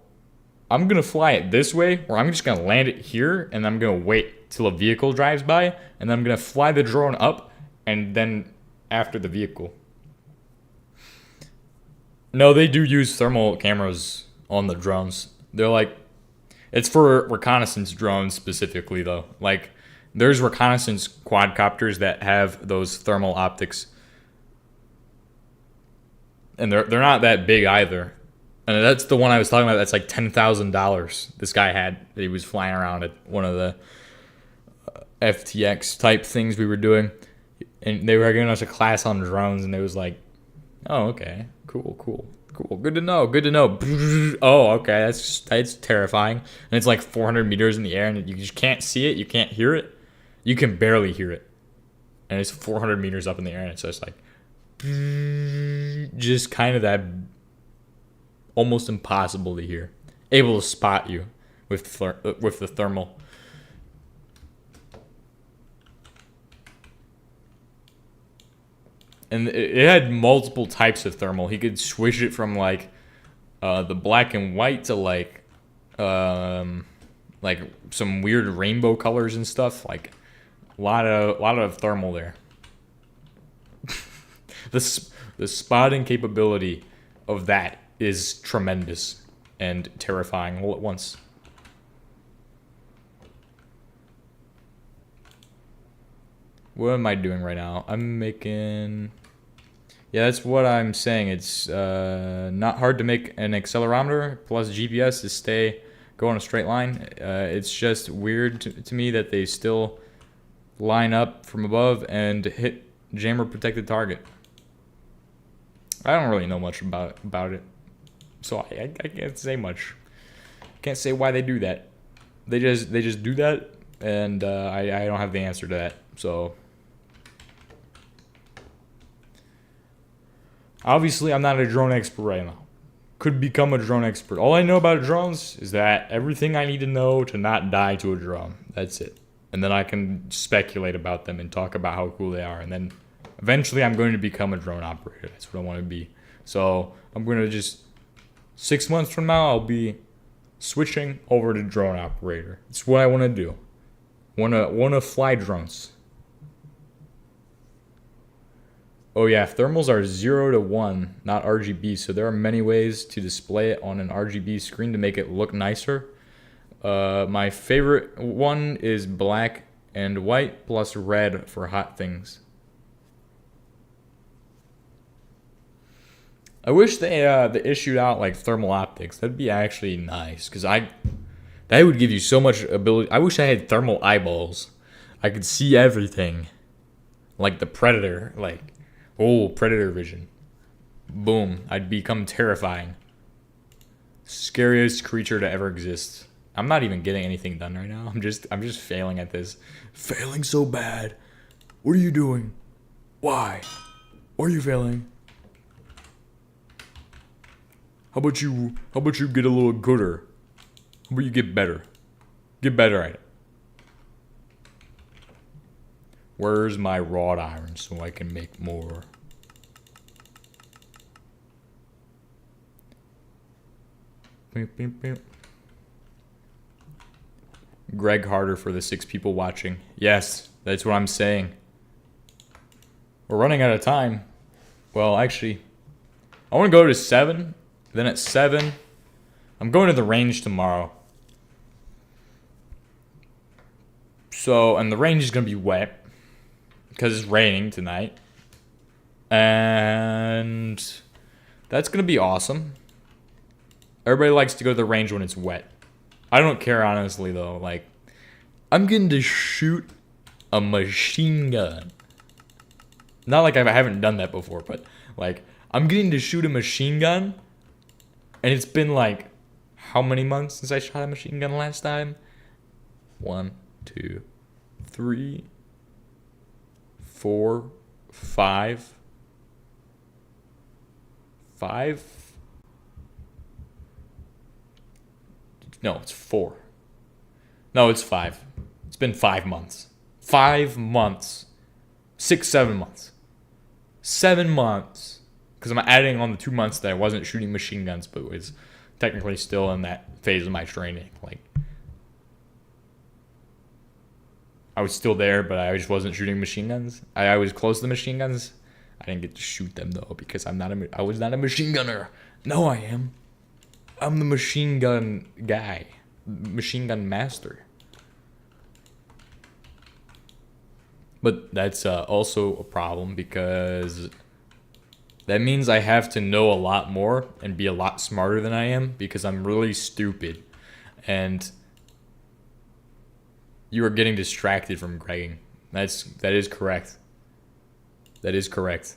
I'm going to fly it this way, or I'm just going to land it here and I'm going to wait till a vehicle drives by and then I'm going to fly the drone up and then after the vehicle. No, they do use thermal cameras on the drones. They're like, it's for reconnaissance drones specifically though. Like, there's reconnaissance quadcopters that have those thermal optics. And they're not that big either. And that's the one I was talking about. That's like $10,000 this guy had that he was flying around at one of the FTX type things we were doing. And they were giving us a class on drones, and it was like, oh, okay, cool. Good to know. Oh, okay, that's terrifying. And it's like 400 meters in the air, and you just can't see it. You can't hear it. You can barely hear it. And it's 400 meters up in the air, and it's just like, just kind of that almost impossible to hear. Able to spot you with the thermal. And it had multiple types of thermal. He could switch it from like the black and white to like some weird rainbow colors and stuff. Like a lot of thermal there. The spotting capability of that is tremendous and terrifying all at once. What am I doing right now? I'm making... Yeah, that's what I'm saying. It's not hard to make an accelerometer plus GPS to go on a straight line. It's just weird to me that they still line up from above and hit jammer protected target. I don't really know much about it, so I can't say much. Can't say why they do that. They just do that, and I don't have the answer to that. So obviously, I'm not a drone expert right now. Could become a drone expert. All I know about drones is that everything I need to know to not die to a drone. That's it. And then I can speculate about them and talk about how cool they are. And then eventually I'm going to become a drone operator. That's what I want to be. So I'm going to just, 6 months from now, I'll be switching over to drone operator. It's what I want to do. Want to fly drones. Oh yeah, thermals are 0 to 1, not RGB, so there are many ways to display it on an RGB screen to make it look nicer. My favorite one is black and white plus red for hot things. I wish they issued out like thermal optics. That'd be actually nice, because that would give you so much ability. I wish I had thermal eyeballs. I could see everything. Like the Predator, oh, Predator vision. Boom. I'd become terrifying. Scariest creature to ever exist. I'm not even getting anything done right now. I'm just failing at this. Failing so bad. What are you doing? Why? Why are you failing? How about you get a little gooder? How about you get better? Get better at it. Where's my wrought iron so I can make more? Greg harder for the 6 people watching. Yes, that's what I'm saying. We're running out of time. Well, actually, I want to go to 7. Then at 7, I'm going to the range tomorrow. So, and the range is going to be wet because it's raining tonight. And that's going to be awesome. Everybody likes to go to the range when it's wet. I don't care, honestly, though. Like, I'm getting to shoot a machine gun. Not like I haven't done that before, but, like, I'm getting to shoot a machine gun. And it's been, like, how many months since I shot a machine gun last time? 1, 2, 3, 4, 5. 5? No, it's 4. No, it's 5. It's been 5 months. 5 months. 6, 7 months. 7 months. Because I'm adding on the 2 months that I wasn't shooting machine guns, but was technically still in that phase of my training. Like, I was still there, but I just wasn't shooting machine guns. I was close to the machine guns. I didn't get to shoot them, though, because I was not a machine gunner. No, I am. I'm the machine gun guy. Machine gun master. But that's also a problem, because that means I have to know a lot more and be a lot smarter than I am, because I'm really stupid. And you are getting distracted from Gregging. That is correct. That is correct.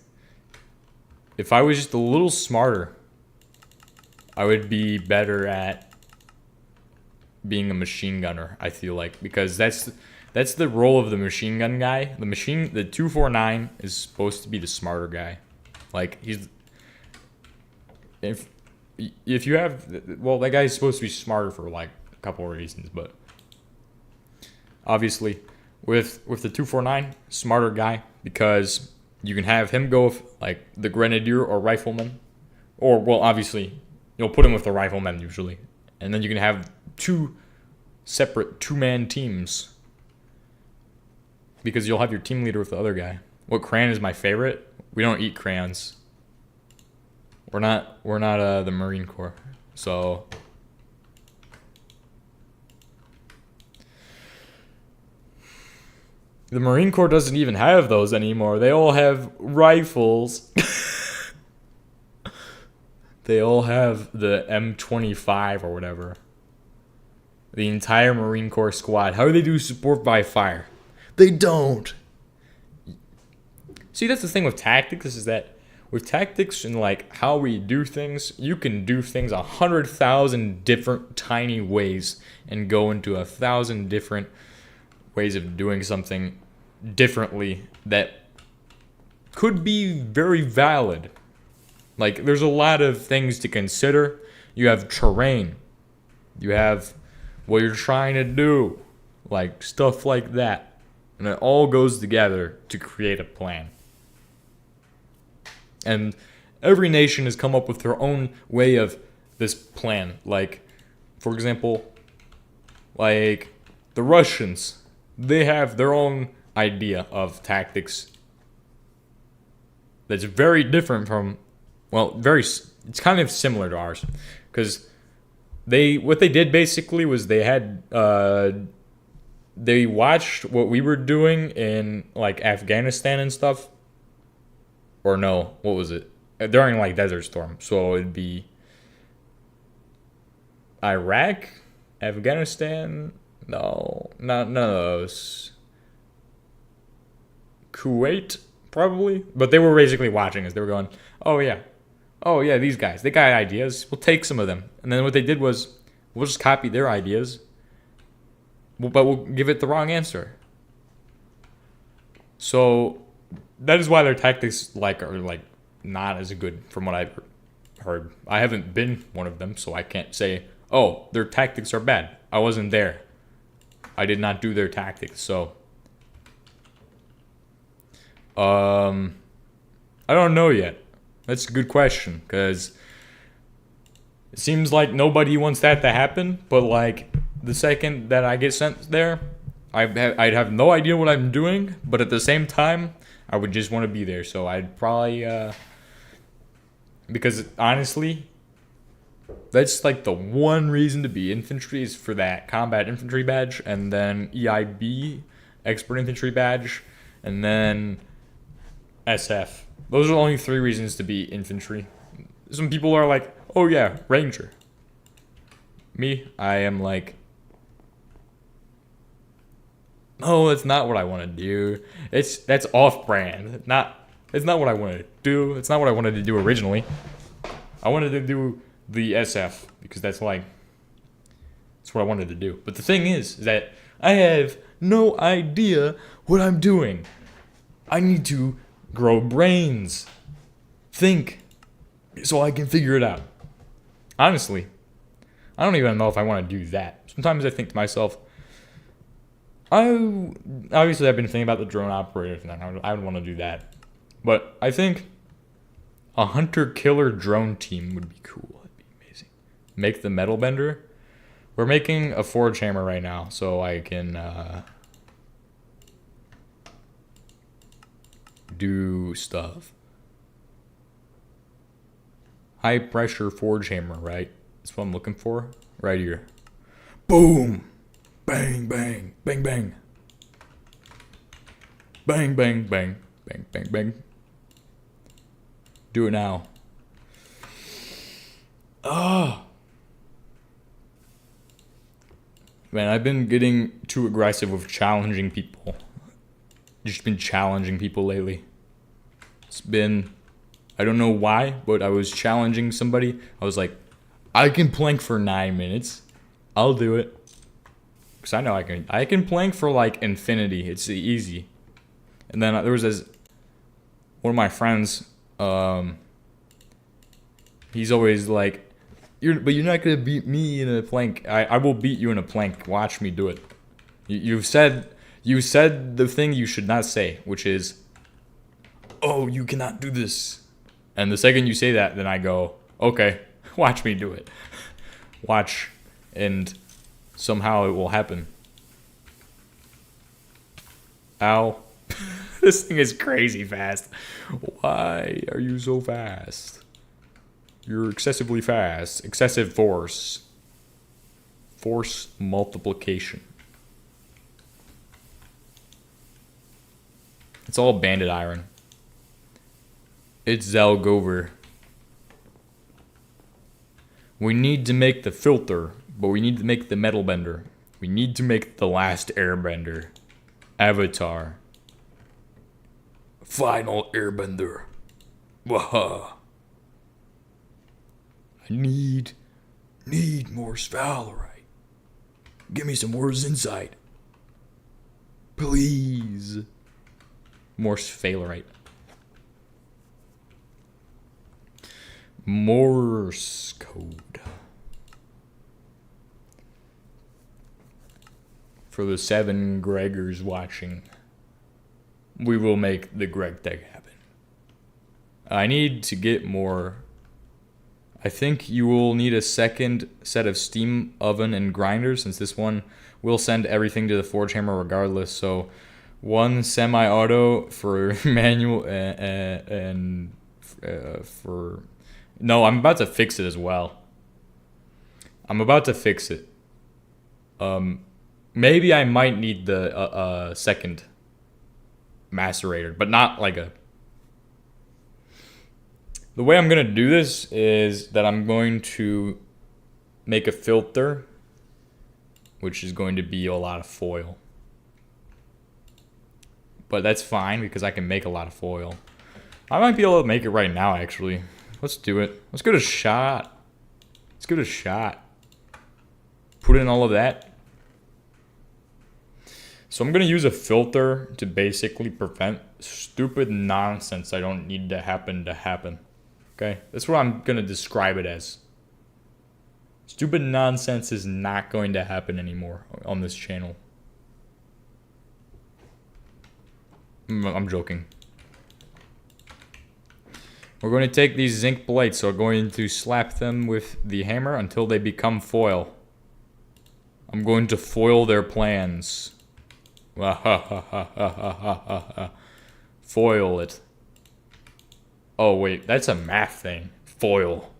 If I was just a little smarter, I would be better at being a machine gunner, I feel like, because that's the role of the machine gun guy. The 249 is supposed to be the smarter guy. Like, if you have, well, that guy's supposed to be smarter for like a couple of reasons, but obviously with the 249, smarter guy, because you can have him go with like the grenadier or rifleman, or, well, obviously you'll put him with the rifleman usually, and then you can have 2 separate 2-man teams, because you'll have your team leader with the other guy. What crayon is my favorite? We don't eat crayons. We're not the Marine Corps. So the Marine Corps doesn't even have those anymore. They all have rifles. They all have the M25 or whatever. The entire Marine Corps squad. How do they do support by fire? They don't. See, that's the thing with tactics, is that with tactics and like how we do things, you can do things 100,000 different tiny ways and go into 1,000 different ways of doing something differently that could be very valid. Like, there's a lot of things to consider. You have terrain. You have what you're trying to do. Like, stuff like that. And it all goes together to create a plan. And every nation has come up with their own way of this plan. Like, for example, like the Russians, they have their own idea of tactics that's very different from, well, it's kind of similar to ours. Because what they did basically was they watched what we were doing in like Afghanistan and stuff. Or no, what was it? During like Desert Storm. So it'd be Iraq, Afghanistan. No, none of those. Kuwait, probably. But they were basically watching us. They were going, oh yeah, these guys, they got ideas. We'll take some of them. And then what they did was, we'll just copy their ideas, but we'll give it the wrong answer. So that is why their tactics are not as good from what I've heard. I haven't been one of them, so I can't say, oh, their tactics are bad. I wasn't there. I did not do their tactics, so I don't know yet. That's a good question, because it seems like nobody wants that to happen, but like the second that I get sent there, I'd have no idea what I'm doing, but at the same time, I would just want to be there. So I'd probably, because honestly, that's like the one reason to be infantry, is for that combat infantry badge, and then EIB, expert infantry badge, and then SF. Those are the only 3 reasons to be infantry. Some people are like, oh yeah, ranger. Me, I am like, no, that's not what I want to do. That's off-brand. It's not what I wanted to do. It's not what I wanted to do originally. I wanted to do the SF because that's what I wanted to do. But the thing is that I have no idea what I'm doing. I need to grow brains, think, so I can figure it out. Honestly, I don't even know if I want to do that. Sometimes I think to myself, obviously I've been thinking about the drone operator, and I would want to do that. But I think a hunter-killer drone team would be cool. That'd be amazing. Make the metal bender. We're making a forge hammer right now, so I can do stuff. High pressure forge hammer, right? That's what I'm looking for. Right here. Boom! Bang, bang, bang, bang. Bang, bang, bang, bang, bang, bang. Do it now. Ah. Man, I've been getting too aggressive with challenging people. Just been challenging people lately. It's been, I don't know why, but I was challenging somebody. I was like, I can plank for 9 minutes. I'll do it. Because I know I can plank for like infinity. It's easy. And then there was one of my friends, he's always like, but you're not going to beat me in a plank. I will beat you in a plank. Watch me do it. You said the thing you should not say, which is, oh, you cannot do this. And the second you say that, then I go, okay, watch me do it. Watch, and somehow it will happen. Ow. This thing is crazy fast. Why are you so fast? You're excessively fast. Excessive force. Force multiplication. It's all banded iron. It's Zalgover. We need to make the filter, but we need to make the metal bender. We need to make the last airbender. Avatar. Final airbender. Waha. I need more sphalerite. Give me some more insight. Please. More sphalerite. Morse code. For the 7 Gregors watching, we will make the Gregtech happen. I need to get more. I think you will need a second set of steam oven and grinders, since this one will send everything to the forge hammer regardless. So one semi-auto for manual and for... No, I'm about to fix it as well. I'm about to fix it. Maybe I might need the second macerator, but not like a... The way I'm going to do this is that I'm going to make a filter, which is going to be a lot of foil. But that's fine because I can make a lot of foil. I might be able to make it right now, actually. Let's do it. Let's give it a shot. Let's give it a shot. Put in all of that. So I'm going to use a filter to basically prevent stupid nonsense I don't need to happen. Okay? That's what I'm going to describe it as. Stupid nonsense is not going to happen anymore on this channel. I'm joking. We're going to take these zinc plates, so we're going to slap them with the hammer until they become foil. I'm going to foil their plans. Foil it. Oh wait, that's a math thing. Foil.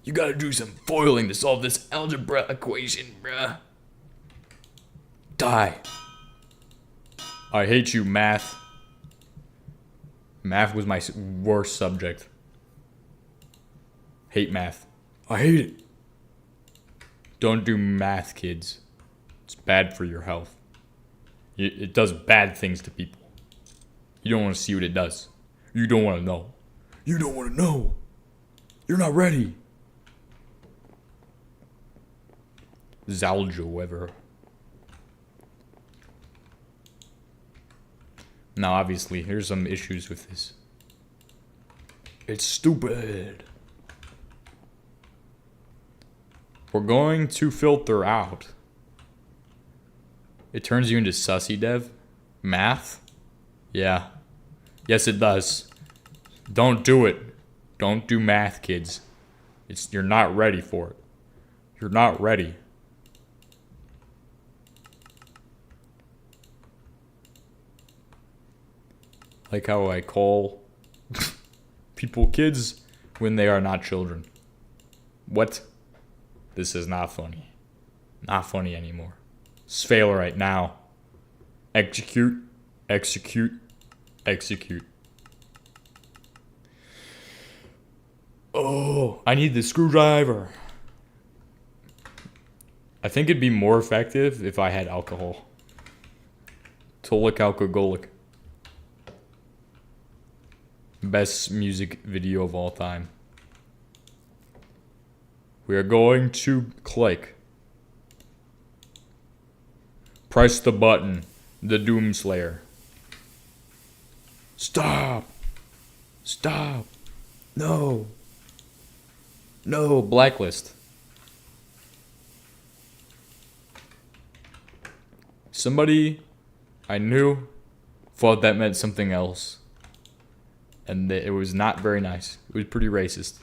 You gotta do some foiling to solve this algebra equation, bruh. Die. I hate you, math. Math was my worst subject. Hate math. I hate it. Don't do math, kids. It's bad for your health. It does bad things to people. You don't want to see what it does. You don't want to know. You don't want to know. You're not ready. Zaljo ever. Now, obviously, here's some issues with this. It's stupid. We're going to filter out. It turns you into sussy dev? Math? Yeah. Yes, it does. Don't do it. Don't do math, kids. You're not ready for it. You're not ready. Like how I call people kids when they are not children. What? This is not funny. Not funny anymore. Fail right now. Execute. Execute. Execute. Oh, I need the screwdriver. I think it'd be more effective if I had alcohol. Tolic alcoholic. Best music video of all time. We are going to click. Press the button. The Doomslayer. Stop. Stop. No. No, blacklist. Somebody I knew thought that meant something else. And it was not very nice. It was pretty racist.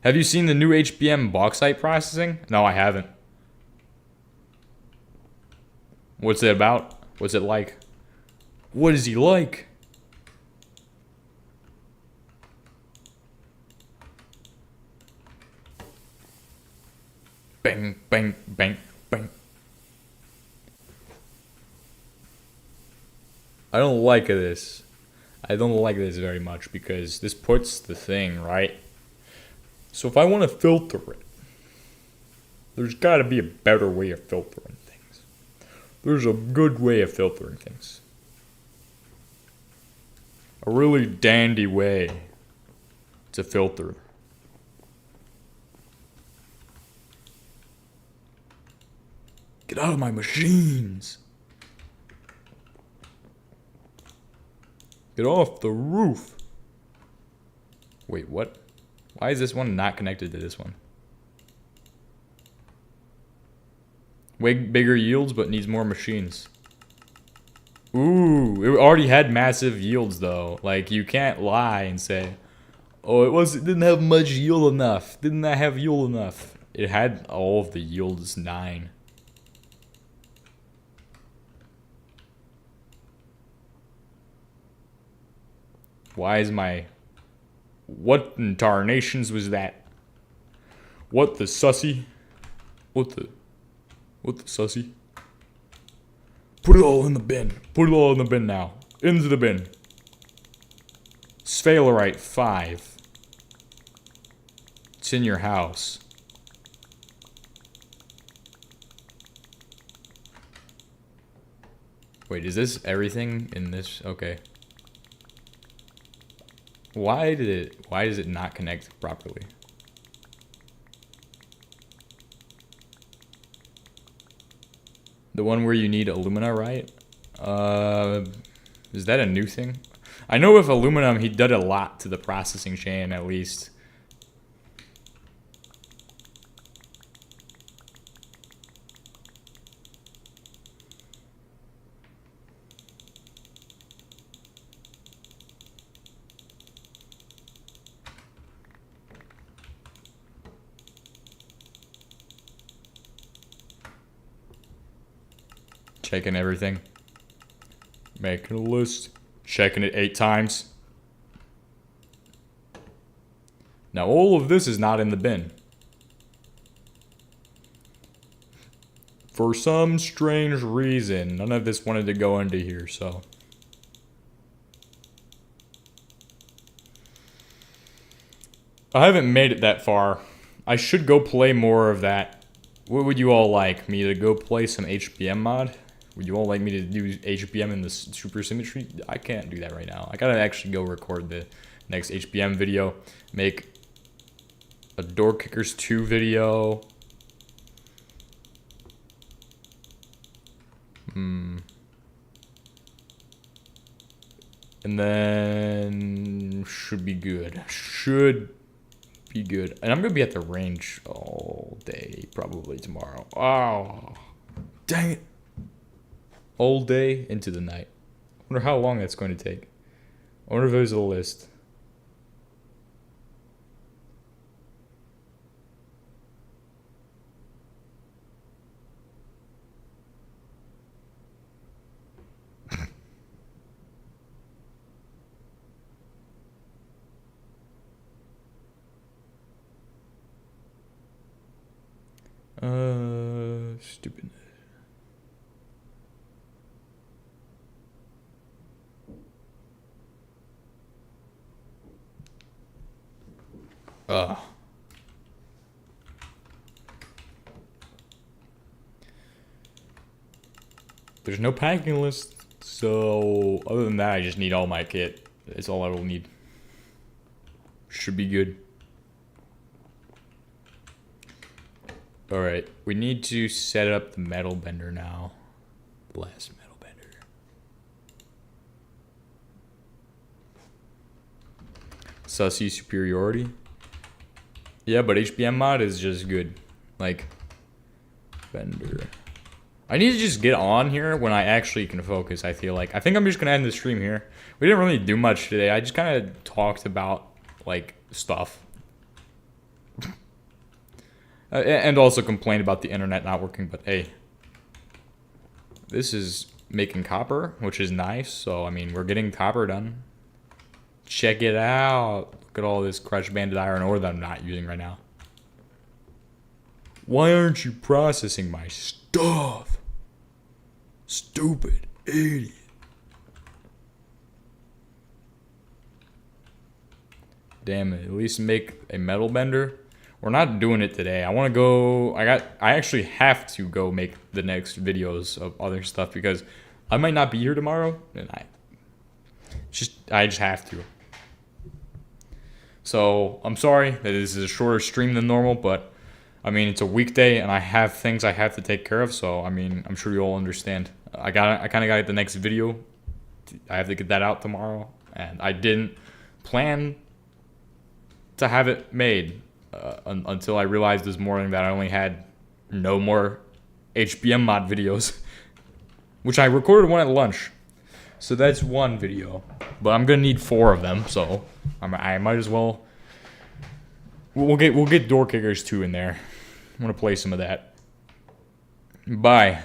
Have you seen the new HBM bauxite processing? No, I haven't. What's it about? What's it like? What is he like? Bang, bang, bang, bang. I don't like this. I don't like this very much because this puts the thing, right? So if I want to filter it, There's gotta be a better way of filtering things. There's a good way of filtering things. A really dandy way to filter. Get out of my machines! Get off the roof! Wait, what? Why is this one not connected to this one? Way bigger yields, but needs more machines. Ooh, it already had massive yields though. Like, you can't lie and say, oh, it didn't have much yield enough. Didn't that have yield enough? It had all of the yields 9. Why is my... What in tarnations was that? What the sussy? What the sussy? Put it all in the bin. Put it all in the bin now. Into the bin. Sphalerite 5. It's in your house. Wait, is this everything in this? Okay. Why does it not connect properly? The one where you need alumina, right? Is that a new thing? I know with aluminum, he did a lot to the processing chain, at least. Checking everything. Making a list. Checking it 8 times. Now all of this is not in the bin. For some strange reason, none of this wanted to go into here, so. I haven't made it that far. I should go play more of that. What would you all like? Me to go play some HBM mod? Would you all like me to do HBM in the Supersymmetry? I can't do that right now. I gotta actually go record the next HBM video. Make a Door Kickers 2 video. And then should be good. Should be good. And I'm gonna be at the range all day, probably tomorrow. Oh, dang it. All day into the night. I wonder how long that's going to take. I wonder if there's a list. Stupid. There's no packing list, so other than that, I just need all my kit. That's all I will need. Should be good. Alright, we need to set up the metal bender now. Blast metal bender. Sussy superiority. Yeah, but HBM mod is just good. Like, bender. I need to just get on here when I actually can focus, I feel like. I think I'm just going to end the stream here. We didn't really do much today. I just kind of talked about, like, stuff. And also complained about the internet not working, but hey. This is making copper, which is nice. So, I mean, we're getting copper done. Check it out. Look at all this crushed banded iron ore that I'm not using right now. Why aren't you processing my stuff? Stupid idiot. Damn it, at least make a metal bender. we're not doing it today. I want to go. I actually have to go make the next videos of other stuff because I might not be here tomorrow, and I just have to. So I'm sorry that this is a shorter stream than normal, but I mean it's a weekday and I have things I have to take care of. So I mean I'm sure you all understand. I kind of got the next video. I have to get that out tomorrow, and I didn't plan to have it made until I realized this morning that I only had no more HBM mod videos, which I recorded one at lunch. So that's one video, but I'm gonna need 4 of them, so I might as well. We'll get Door Kickers 2 in there. I'm gonna play some of that. Bye.